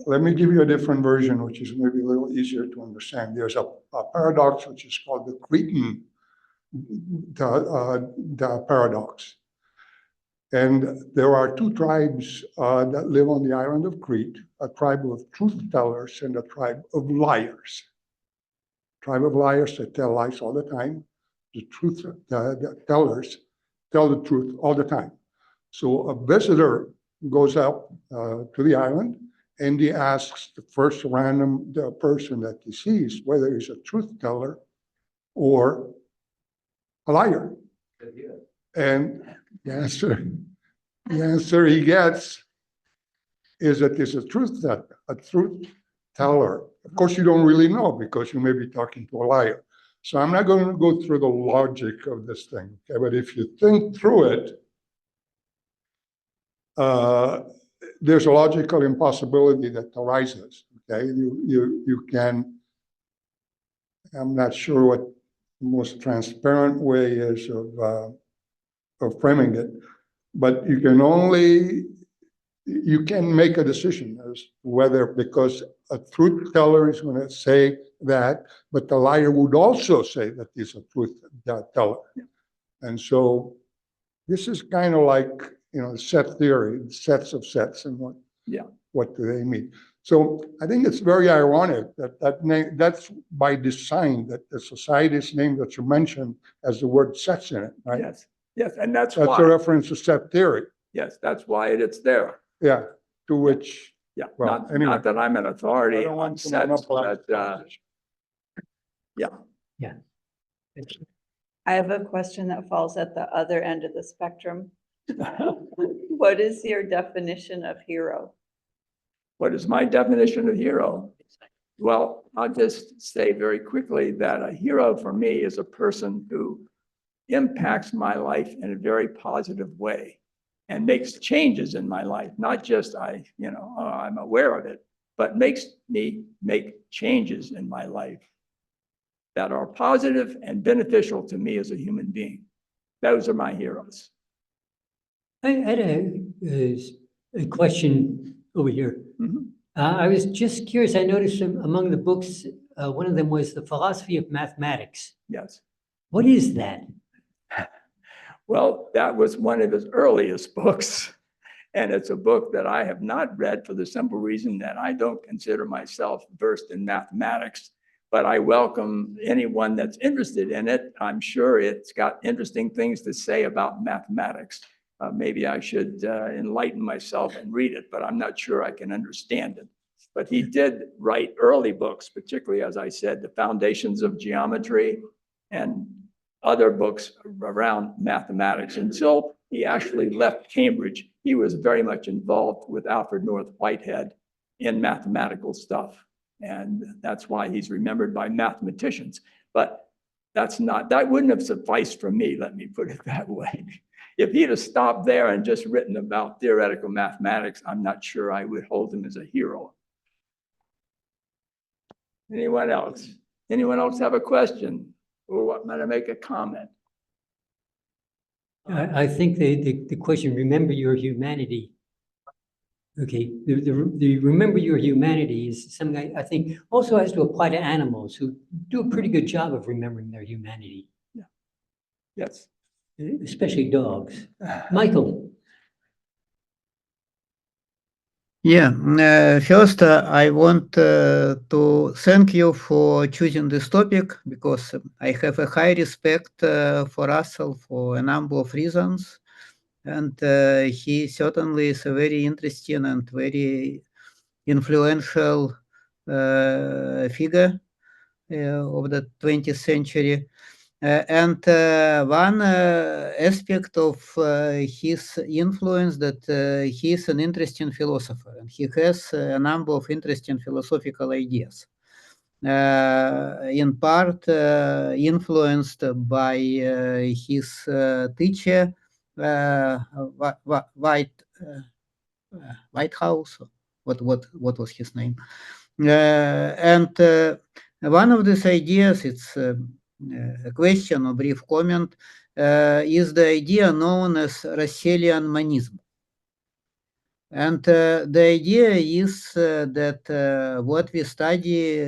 Let me give you a different version, which is maybe a little easier to understand. There's a paradox which is called the Cretan the paradox. And there are two tribes that live on the island of Crete, a tribe of truth tellers and a tribe of liars. Tribe of liars that tell lies all the time. The tellers tell the truth all the time. So a visitor goes up to the island and he asks the first random person that he sees whether he's a truth teller or a liar. And the answer he gets is that he's a truth teller. Of course, you don't really know because you may be talking to a liar. So I'm not going to go through the logic of this thing, okay? But if you think through it, there's a logical impossibility that arises, okay? You can, I'm not sure what the most transparent way is of framing it, but you can make a decision as to whether, because a truth teller is going to say that, but the liar would also say that he's a truth teller. And so this is kind of like, set theory, sets of sets, and what do they mean? So I think it's very ironic that's by design, that the society's name that you mentioned has the word sets in it, right? Yes, and that's a why. reference to set theory. Yes, that's why it's there. Yeah, to which, Yeah, well, not, not that I'm an I authority don't on want to sets, monopolize but, the conversation. Yeah. I have a question that falls at the other end of the spectrum. What is your definition of hero? what is my definition of hero? Well, I'll just say very quickly that a hero for me is a person who impacts my life in a very positive way and makes changes in my life. Not just I'm aware of it, but makes me make changes in my life that are positive and beneficial to me as a human being. Those are my heroes. I had a question over here. Mhm. I was just curious. I noticed among the books, one of them was The Philosophy of Mathematics. Yes. What is that? Well, that was one of his earliest books. And it's a book that I have not read for the simple reason that I don't consider myself versed in mathematics, but I welcome anyone that's interested in it. I'm sure it's got interesting things to say about mathematics. Maybe I should enlighten myself and read it, but I'm not sure I can understand it. But he did write early books, particularly, as I said, The Foundations of Geometry and other books around mathematics. Until he actually left Cambridge, he was very much involved with Alfred North Whitehead in mathematical stuff. And that's why he's remembered by mathematicians. But that wouldn't have sufficed for me, let me put it that way. If he'd have stopped there and just written about theoretical mathematics, I'm not sure I would hold him as a hero. Anyone else? Anyone else have a question or want to make a comment? I think the question, remember your humanity. Okay, the remember your humanity is something I think also has to apply to animals who do a pretty good job of remembering their humanity, Yes. especially dogs. Michael. Yeah, first I want to thank you for choosing this topic because I have a high respect for Russell for a number of reasons. And he certainly is a very interesting and very influential figure of the 20th century. And one aspect of his influence that he is an interesting philosopher, and he has a number of interesting philosophical ideas. In part influenced by his teacher, Whitehouse. What was his name? And one of these ideas, it's a question or brief comment, is the idea known as Russellian monism. And the idea is that what we study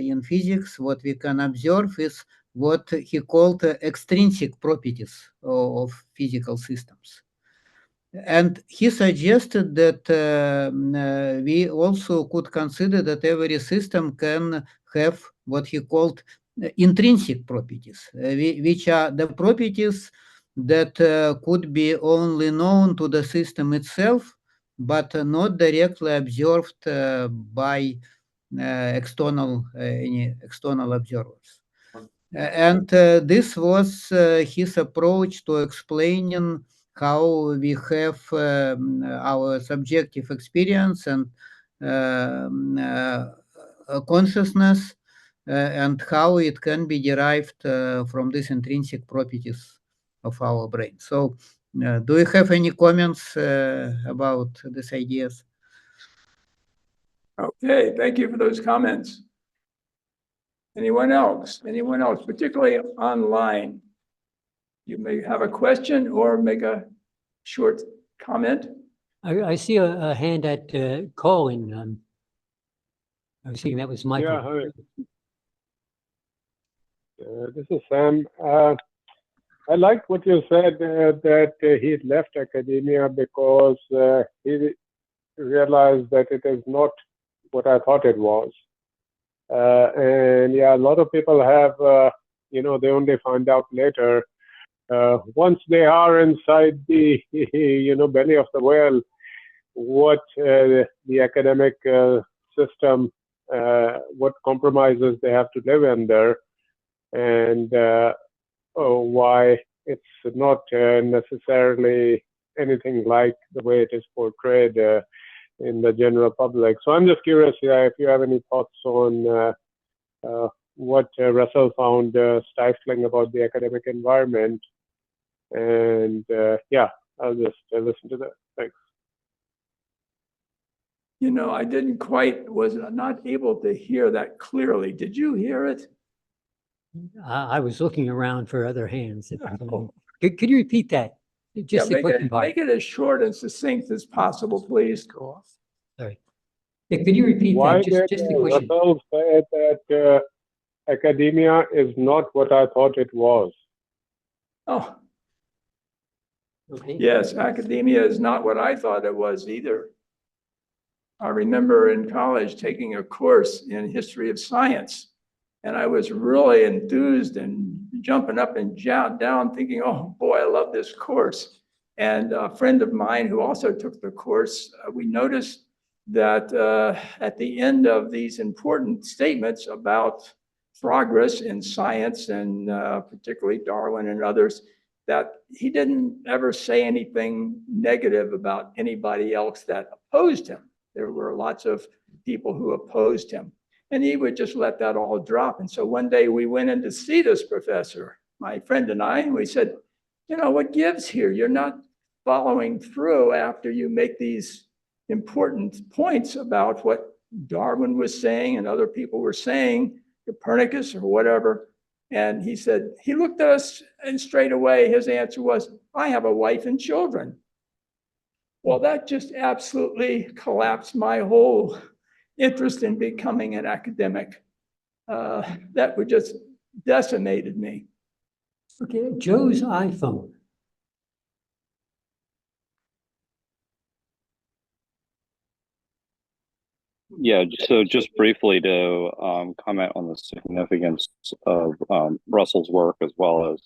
in physics, what we can observe is what he called extrinsic properties of physical systems. And he suggested that we also could consider that every system can have what he called intrinsic properties, which are the properties that could be only known to the system itself, but not directly observed by any external observers. And this was his approach to explaining how we have our subjective experience and consciousness and how it can be derived from these intrinsic properties of our brain. So do you have any comments about these ideas? Okay, thank you for those comments. Anyone else? Anyone else, particularly online? You may have a question or make a short comment. I see a hand at Colin. I was thinking that was Michael. Yeah, hi. This is Sam. I like what you said that he left academia because he realized that it is not what I thought it was. And yeah, a lot of people have, they only find out later. Once they are inside the, belly of the whale, what the academic system, what compromises they have to live under, and why it's not necessarily anything like the way it is portrayed in the general public. So I'm just curious if you have any thoughts on what Russell found stifling about the academic environment. And I'll just listen to that. Thanks. I was not able to hear that clearly. Did you hear it? I was looking around for other hands. Could you repeat that? Just the question part. Make it as short and succinct as possible, please. Sorry. Yeah, could you repeat Why that? Just the question. Russell said that academia is not what I thought it was. Oh, okay. Yes, academia is not what I thought it was either. I remember in college taking a course in history of science, and I was really enthused and jumping up and down thinking, oh boy, I love this course. And a friend of mine who also took the course, we noticed that at the end of these important statements about progress in science and particularly Darwin and others, that he didn't ever say anything negative about anybody else that opposed him. There were lots of people who opposed him, and he would just let that all drop. And so one day we went in to see this professor, my friend and I, and we said, what gives here? You're not following through after you make these important points about what Darwin was saying and other people were saying, Copernicus or whatever. And he said, he looked at us and straight away his answer was, I have a wife and children. Well, that just absolutely collapsed my whole interest in becoming an academic. That would just decimated me. Okay, Joe's iPhone. Yeah, so just briefly to comment on the significance of Russell's work as well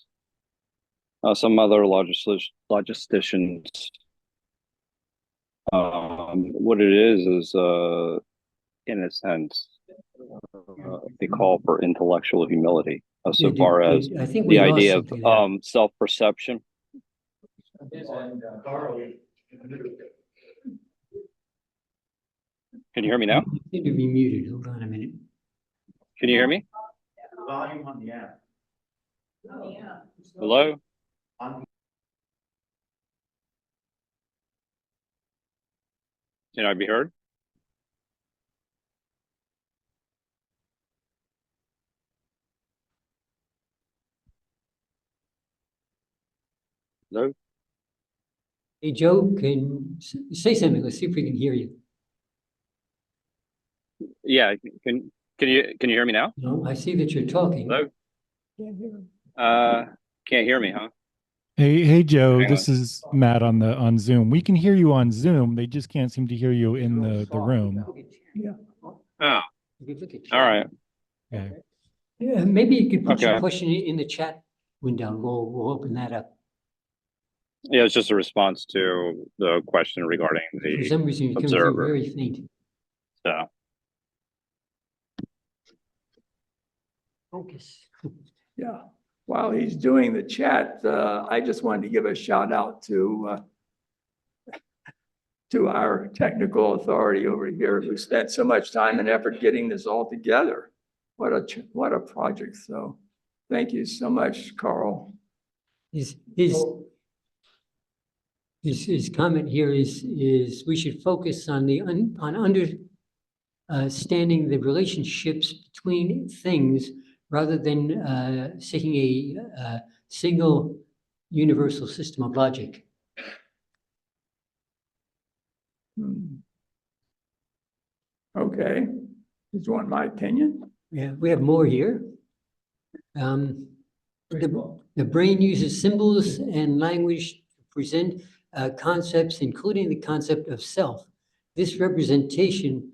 as some other logisticians. What it is in a sense, a call for intellectual humility, so Yeah, far as I think we the lost idea of something there. self-perception. Can you hear me now? You seem to be muted. Hold on a minute. Can you hear me? Volume on the app. Hello? Can I be heard? Hello? Hey, Joe, can say something? Let's see if we can hear you. Yeah, can you hear me now? No, I see that you're talking. Hello? Can't hear me, huh? Hey Joe, Hang this is Matt on Zoom. We can hear you on Zoom. They just can't seem to hear you in the room. Yeah. Oh, all right. Okay. Yeah, maybe you could put your Okay. question in the chat window. We'll open that up. Yeah, it's just a response to the question regarding For some the reason, you're coming through observer. very faint. So, Focus. Yeah. While he's doing the chat, I just wanted to give a shout out to our technical authority over here who spent so much time and effort getting this all together. What a project. So thank you so much, Carl. His comment here is we should focus on understanding the relationships between things rather than seeking a single universal system of logic. Okay. Did you want my opinion? Yeah, we have more here. The brain uses symbols and language to present concepts, including the concept of self. This representation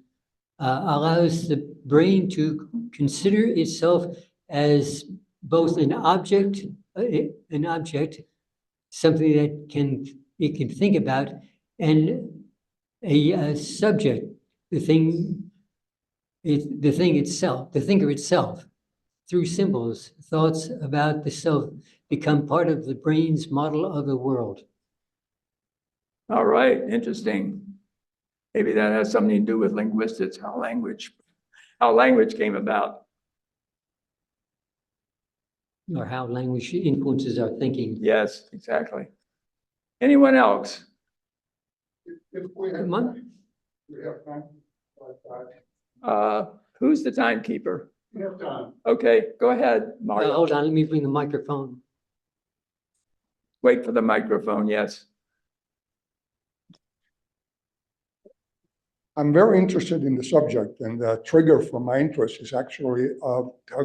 allows the brain to consider itself as both an object, something that it can think about, and a subject, the thing itself, the thinker itself. Through symbols, thoughts about the self become part of the brain's model of the world. All right, interesting. Maybe that has something to do with linguistics, how language came about. Or how language influences our thinking. Yes, exactly. Anyone else? Come on. Who's the timekeeper? We have time. Okay, go ahead, Mario. Hold on, let me bring the microphone. Wait for the microphone, yes. I'm very interested in the subject, and the trigger for my interest is actually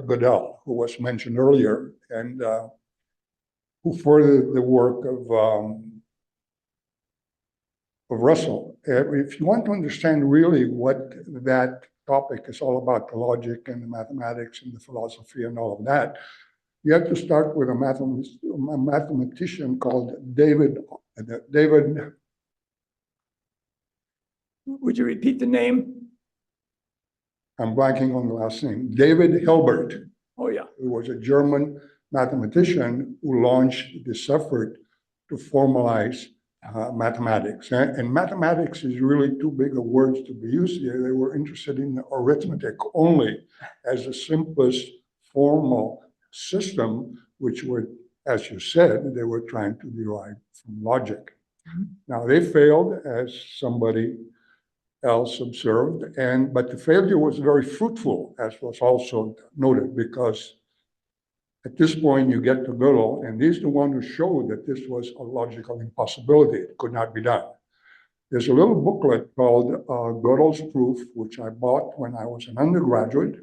Goodell, who was mentioned earlier, and who furthered the work of Russell. If you want to understand really what that topic is all about, the logic and the mathematics and the philosophy and all of that, you have to start with a mathematician called David. Would you repeat the name? I'm blanking on the last name. David Hilbert. Oh, yeah. Who was a German mathematician who launched this effort to formalize mathematics. And mathematics is really too big of words to be used here. They were interested in arithmetic only as the simplest formal system, which were, as you said, they were trying to derive from logic. Now, they failed, as somebody else observed. But the failure was very fruitful, as was also noted, because at this point you get to Gödel, and he's the one who showed that this was a logical impossibility. It could not be done. There's a little booklet called Gödel's Proof, which I bought when I was an undergraduate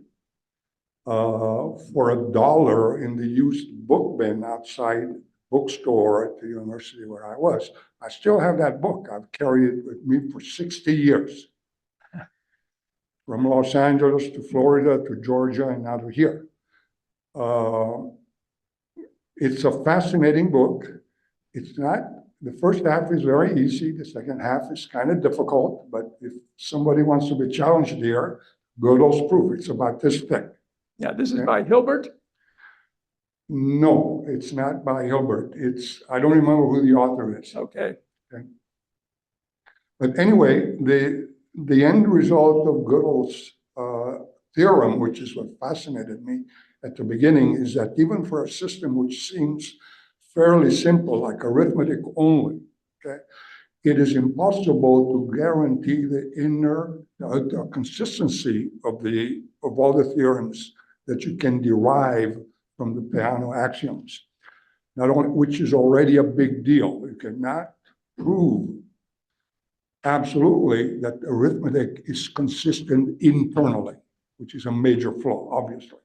for $1 in the used book bin outside bookstore at the university where I was. I still have that book. I've carried it with me for 60 years. From Los Angeles to Florida to Georgia and now to here. It's a fascinating book. It's not, the first half is very easy. The second half is kind of difficult, but if somebody wants to be challenged here, Gödel's Proof. It's about this thick. Yeah, this is by Hilbert. No, it's not by Hilbert. I don't remember who the author is. Okay. But anyway, the end result of Gödel's theorem, which is what fascinated me at the beginning, is that even for a system which seems fairly simple, like arithmetic only, okay, it is impossible to guarantee the the consistency of all the theorems that you can derive from the Peano axioms. Not only, which is already a big deal. You cannot prove absolutely that arithmetic is consistent internally, which is a major flaw, obviously.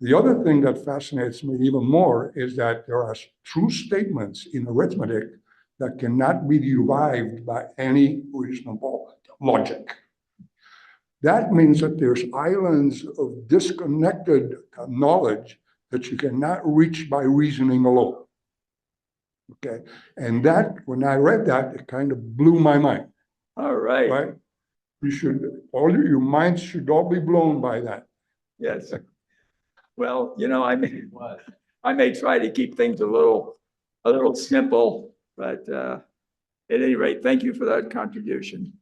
The other thing that fascinates me even more is that there are true statements in arithmetic that cannot be derived by any reasonable logic. That means that there's islands of disconnected knowledge that you cannot reach by reasoning alone. Okay, and that, when I read that, it kind of blew my mind. All right. Right? Your minds should all be blown by that. Yes. Well, you know, I may try to keep things a little simple, but at any rate, thank you for that contribution.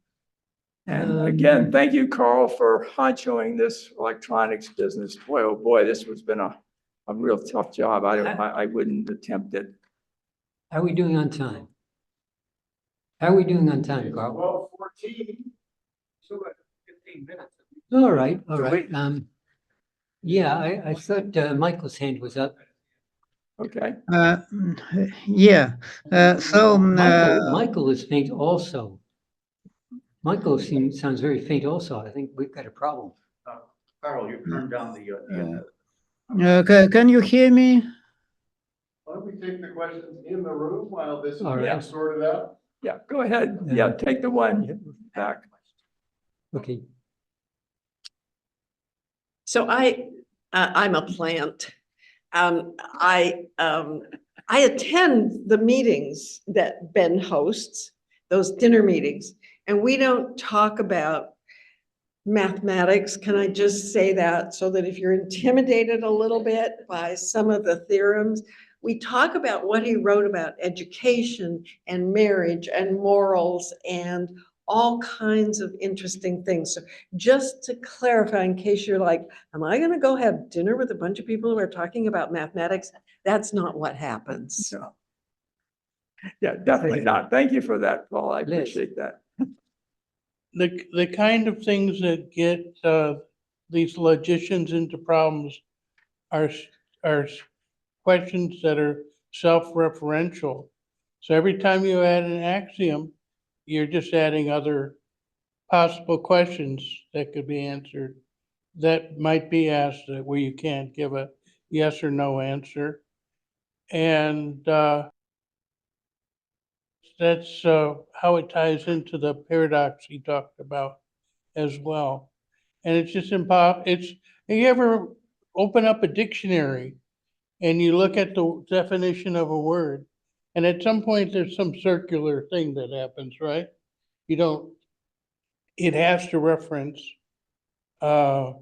And again, thank you, Carl, for honchoing this electronics business. Boy, oh boy, this has been a real tough job. I wouldn't attempt it. How are we doing on time? How are we doing on time, Carl? 12:14. So 15 minutes. All right, all right. Yeah, I thought Michael's hand was up. Okay. Yeah. So Michael is faint also. Michael sounds very faint also. I think we've got a problem. Carl, you turned down the. Can you hear me? Why don't we take the questions in the room while this is All being right. sorted out? Yeah, go ahead. Yeah, take the one back. Okay. So I'm a plant. I attend the meetings that Ben hosts, those dinner meetings, and we don't talk about mathematics. Can I just say that so that if you're intimidated a little bit by some of the theorems, we talk about what he wrote about education and marriage and morals and all kinds of interesting things. So just to clarify, in case you're like, am I going to go have dinner with a bunch of people who are talking about mathematics? That's not what happens. No. Yeah, definitely not. Thank you for that, Paul. I appreciate that. The kind of things that get these logicians into problems are questions that are self-referential. So every time you add an axiom, you're just adding other possible questions that could be answered that might be asked where you can't give a yes or no answer. And that's how it ties into the paradox he talked about as well. And it's just you ever open up a dictionary and you look at the definition of a word, and at some point there's some circular thing that happens, right? It has to reference other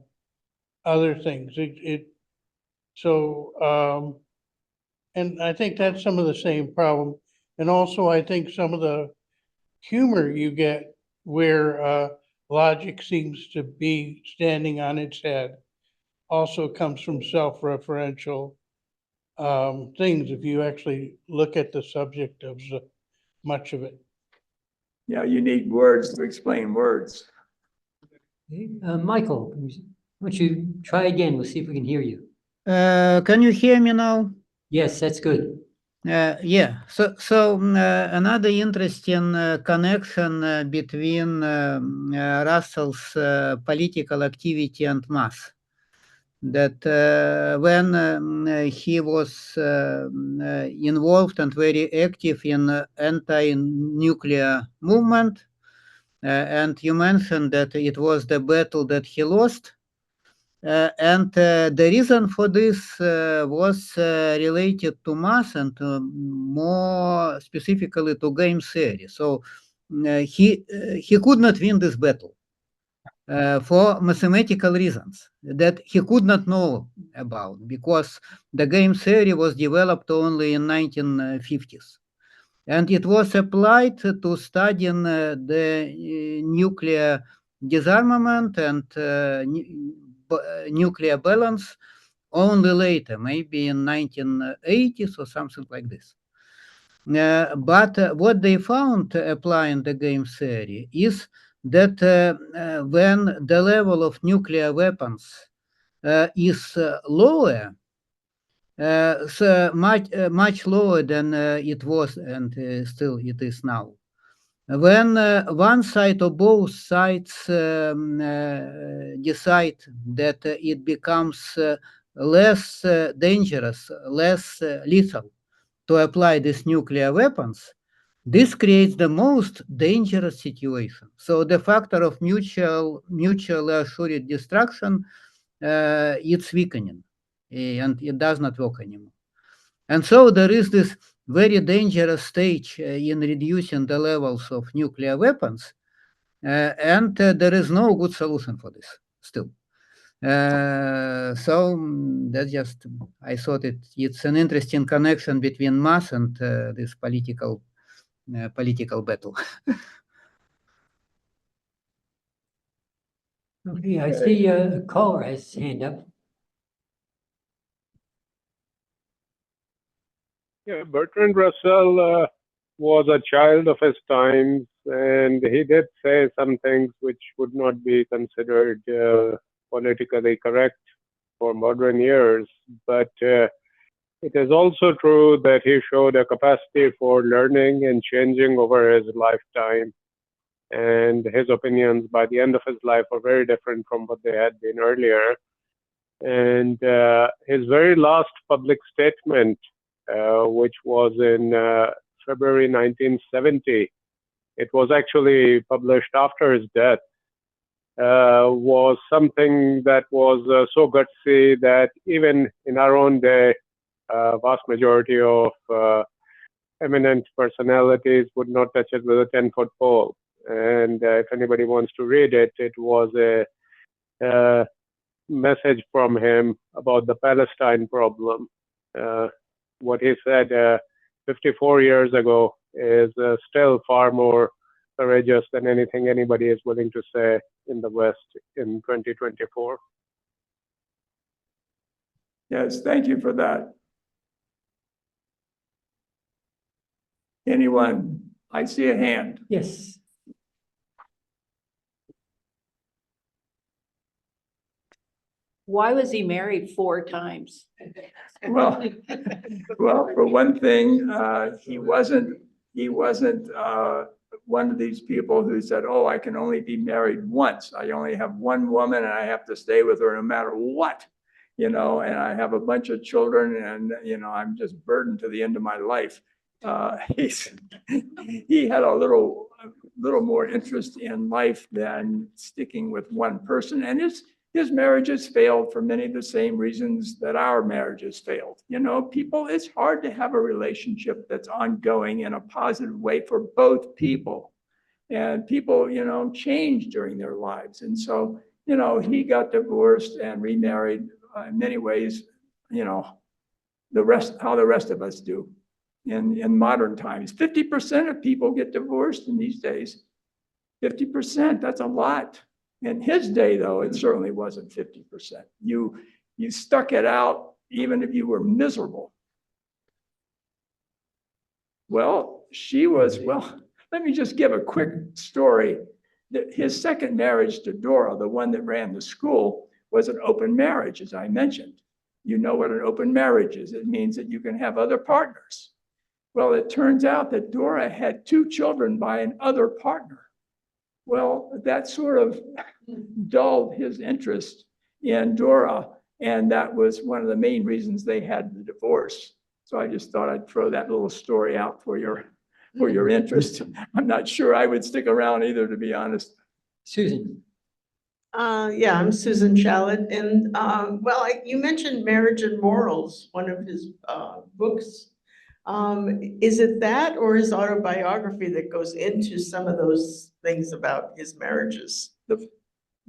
things. And I think that's some of the same problem. And also I think some of the humor you get where logic seems to be standing on its head also comes from self-referential things, if you actually look at the subject of much of it. Yeah, you need words to explain words. Okay, Michael, why don't you try again? We'll see if we can hear you. Can you hear me now? Yes, that's good. Yeah. So another interesting connection between Russell's political activity and mass. That when he was involved and very active in anti-nuclear movement, and you mentioned that it was the battle that he lost. And the reason for this was related to math and more specifically to game theory. So he could not win this battle for mathematical reasons that he could not know about, because the game theory was developed only in 1950s. And it was applied to studying the nuclear disarmament and nuclear balance only later, maybe in 1980s or something like this. But what they found applying the game theory is that when the level of nuclear weapons is lower, so much lower than it was and still it is now. When one side or both sides decide that it becomes less dangerous, less lethal to apply these nuclear weapons, this creates the most dangerous situation. So the factor of mutually assured destruction, it's weakening, and it does not work anymore. And so there is this very dangerous stage in reducing the levels of nuclear weapons, and there is no good solution for this still. That's just, I thought it's an interesting connection between mass and this political battle. Okay, I see a caller has his hand up. Yeah, Bertrand Russell was a child of his times, and he did say some things which would not be considered politically correct for modern years. But it is also true that he showed a capacity for learning and changing over his lifetime. And his opinions by the end of his life were very different from what they had been earlier. And his very last public statement, which was in February 1970, it was actually published after his death, was something that was so gutsy that even in our own day, vast majority of eminent personalities would not touch it with a 10-foot pole. And if anybody wants to read it, it was a message from him about the Palestine problem. What he said 54 years ago is still far more courageous than anything anybody is willing to say in the West in 2024. Yes, thank you for that. Anyone? I see a hand. Yes. Why was he married 4 times? Well, for one thing, he wasn't one of these people who said, "Oh, I can only be married once. I only have one woman, and I have to stay with her no matter what." And I have a bunch of children, and I'm just burdened to the end of my life. He had a little more interest in life than sticking with one person, and his marriages failed for many of the same reasons that our marriages failed. It's hard to have a relationship that's ongoing in a positive way for both people. And people, change during their lives. And so, he got divorced and remarried in many ways, how the rest of us do in modern times. 50% of people get divorced in these days. 50%, that's a lot. In his day, though, it certainly wasn't 50%. You stuck it out even if you were miserable. Well, let me just give a quick story. His second marriage to Dora, the one that ran the school, was an open marriage, as I mentioned. You know what an open marriage is. It means that you can have other partners. Well, it turns out that Dora had 2 children by another partner. Well, that sort of dulled his interest in Dora, and that was one of the main reasons they had the divorce. So I just thought I'd throw that little story out for your interest. I'm not sure I would stick around either, to be honest. Susan. Yeah, I'm Susan Shallot, and well, you mentioned Marriage and Morals, one of his books. Is it that or his autobiography that goes into some of those things about his marriages?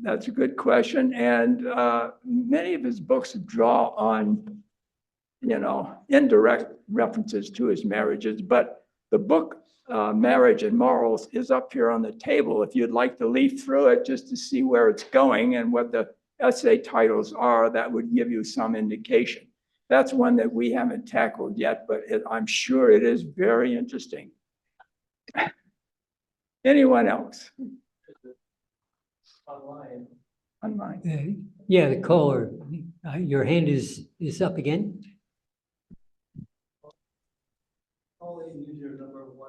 That's a good question, and many of his books draw on, indirect references to his marriages, but the book Marriage and Morals is up here on the table if you'd like to leaf through it just to see where it's going and what the essay titles are. That would give you some indication. That's one that we haven't tackled yet, but I'm sure it is very interesting. Anyone else? Online. Yeah, the caller, your hand is up again. User number 1.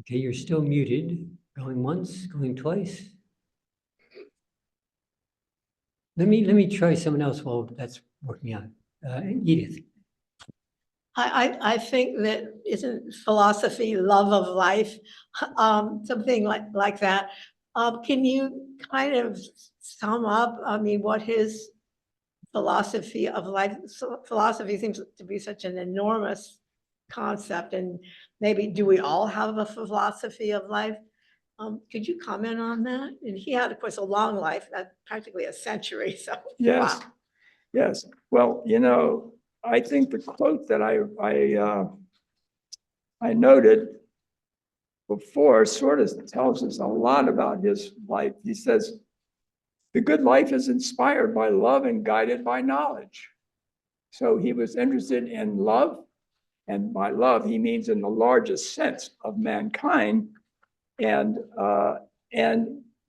Okay, you're still muted. Going once, going twice. Let me try someone else while that's working out. Edith. I think that isn't philosophy love of life, something like that. Can you kind of sum up, what his philosophy of life, philosophy seems to be such an enormous concept, and maybe do we all have a philosophy of life? Could you comment on that? And he had, of course, a long life, practically a century, so. Yes, wow. yes. Well, I think the quote that I noted before sort of tells us a lot about his life. He says, the good life is inspired by love and guided by knowledge. So he was interested in love, and by love, he means in the largest sense of mankind, and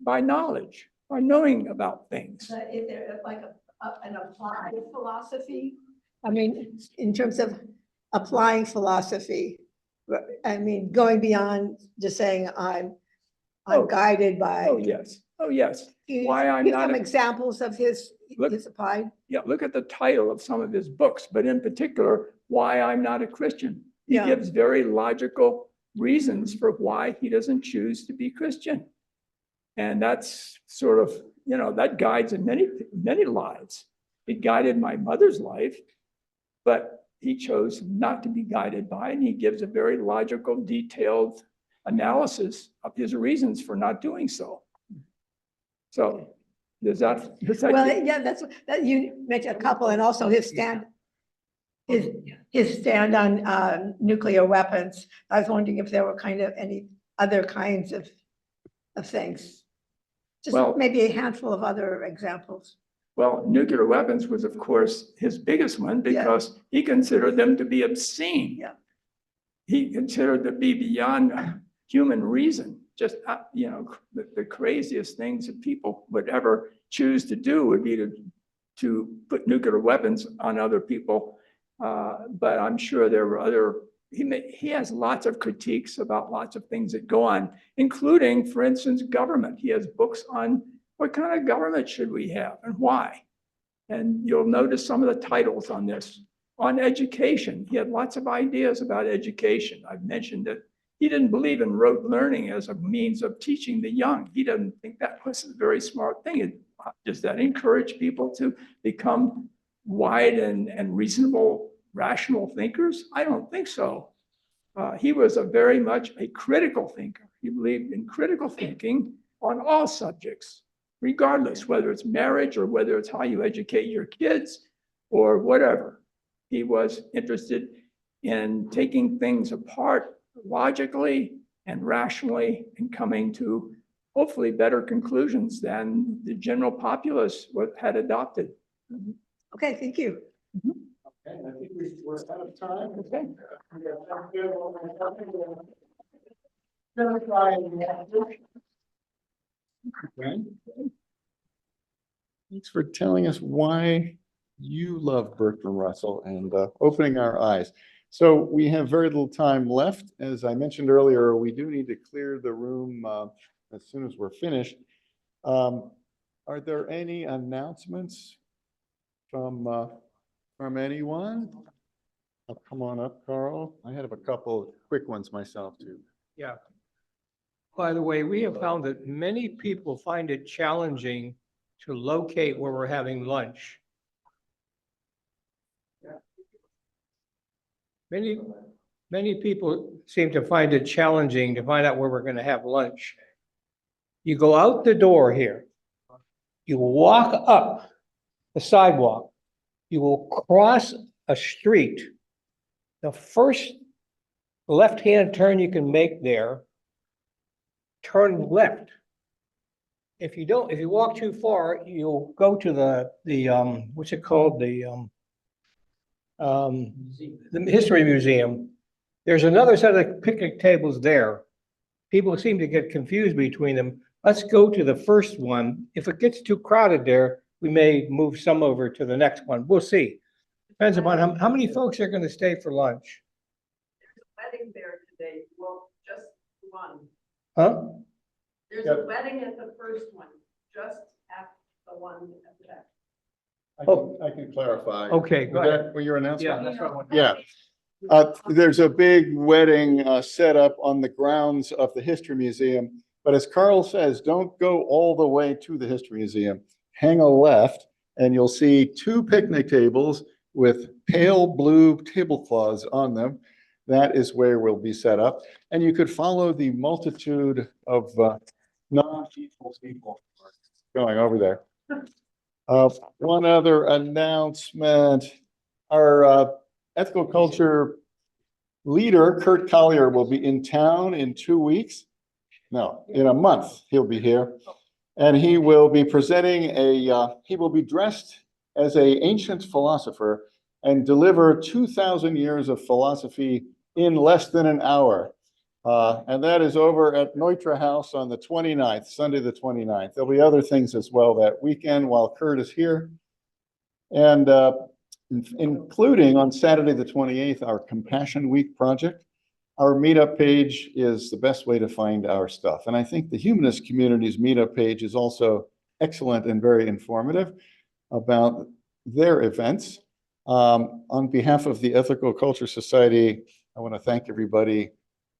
by knowledge, by knowing about things. But is there like an applied philosophy? In terms of applying philosophy, going beyond just saying I'm guided by. Oh, yes. Oh, yes. Why I'm not. Some examples of his applied. Yeah, look at the title of some of his books, but in particular, Why I'm Not a Christian. He gives very logical reasons for why he doesn't choose to be Christian. And that's sort of, that guides in many lives. It guided my mother's life, but he chose not to be guided by it. And he gives a very logical, detailed analysis of his reasons for not doing so. So does that well, yeah, that's that you mentioned a couple, and also his stand on nuclear weapons. I was wondering if there were kind of any other kinds of things. Just maybe a handful of other examples. Well, nuclear weapons was, of course, his biggest one because he considered them to be obscene. Yeah. He considered them to be beyond human reason. Just, the craziest things that people would ever choose to do would be to put nuclear weapons on other people. But I'm sure there were other, he has lots of critiques about lots of things that go on, including, for instance, government. He has books on what kind of government should we have and why. And you'll notice some of the titles on this. On education, he had lots of ideas about education. I've mentioned that he didn't believe in rote learning as a means of teaching the young. He didn't think that was a very smart thing. Does that encourage people to become wide and reasonable, rational thinkers? I don't think so. He was very much a critical thinker. He believed in critical thinking on all subjects, regardless whether it's marriage or whether it's how you educate your kids or whatever. He was interested in taking things apart logically and rationally and coming to hopefully better conclusions than the general populace had adopted. Okay, thank you. we're out of time. Okay. Okay. Thanks for telling us why you love Bertrand Russell and opening our eyes. So we have very little time left. As I mentioned earlier, we do need to clear the room as soon as we're finished. Are there any announcements from anyone? Oh, come on up, Carl. I have a couple of quick ones myself too. Yeah. By the way, we have found that many people find it challenging to locate where we're having lunch. Many people seem to find it challenging to find out where we're going to have lunch. You go out the door here, you walk up the sidewalk, you will cross a street. The first left-hand turn you can make there, turn left. If you walk too far, you'll go to the what's it called? The History Museum. There's another set of picnic tables there. People seem to get confused between them. Let's go to the first one. If it gets too crowded there, we may move some over to the next one. We'll see. Depends upon how many folks are going to stay for lunch. There's a wedding there today. Well, just one. Huh? There's a wedding at the first one, just after the one at the back. I can clarify. Okay, go ahead. Were your announcement? Yeah, that's what I want. Yeah. There's a big wedding set up on the grounds of the History Museum. But as Carl says, don't go all the way to the History Museum. Hang a left and you'll see two picnic tables with pale blue tablecloths on them. That is where we'll be set up. And you could follow the multitude of non-people going over there. One other announcement. Our ethical culture leader, Kurt Collier, will be in town in 2 weeks. No, in a month, he'll be here. And he will be presenting he will be dressed as an ancient philosopher and deliver 2,000 years of philosophy in less than an hour. And that is over at Neutra House on the 29th, Sunday the 29th. There'll be other things as well that weekend while Kurt is here. And including on Saturday the 28th, our Compassion Week project. Our meetup page is the best way to find our stuff. And I think the Humanist community's meetup page is also excellent and very informative about their events. On behalf of the Ethical Culture Society, I want to thank everybody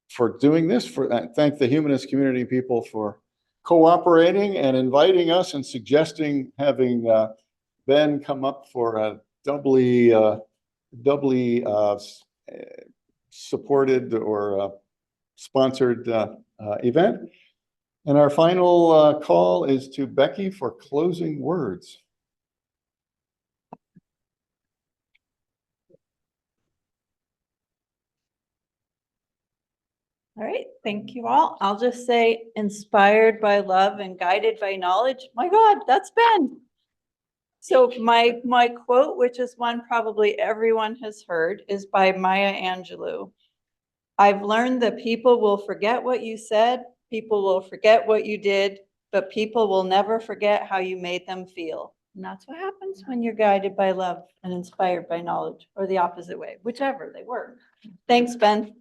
for doing this, thank the Humanist community people for cooperating and inviting us and suggesting having Ben come up for a doubly supported or sponsored event. And our final call is to Becky for closing words. All right, thank you all. I'll just say inspired by love and guided by knowledge. My God, that's Ben. So my quote, which is one probably everyone has heard, is by Maya Angelou. I've learned that people will forget what you said, people will forget what you did, but people will never forget how you made them feel. And that's what happens when you're guided by love and inspired by knowledge, or the opposite way, whichever they work. Thanks, Ben.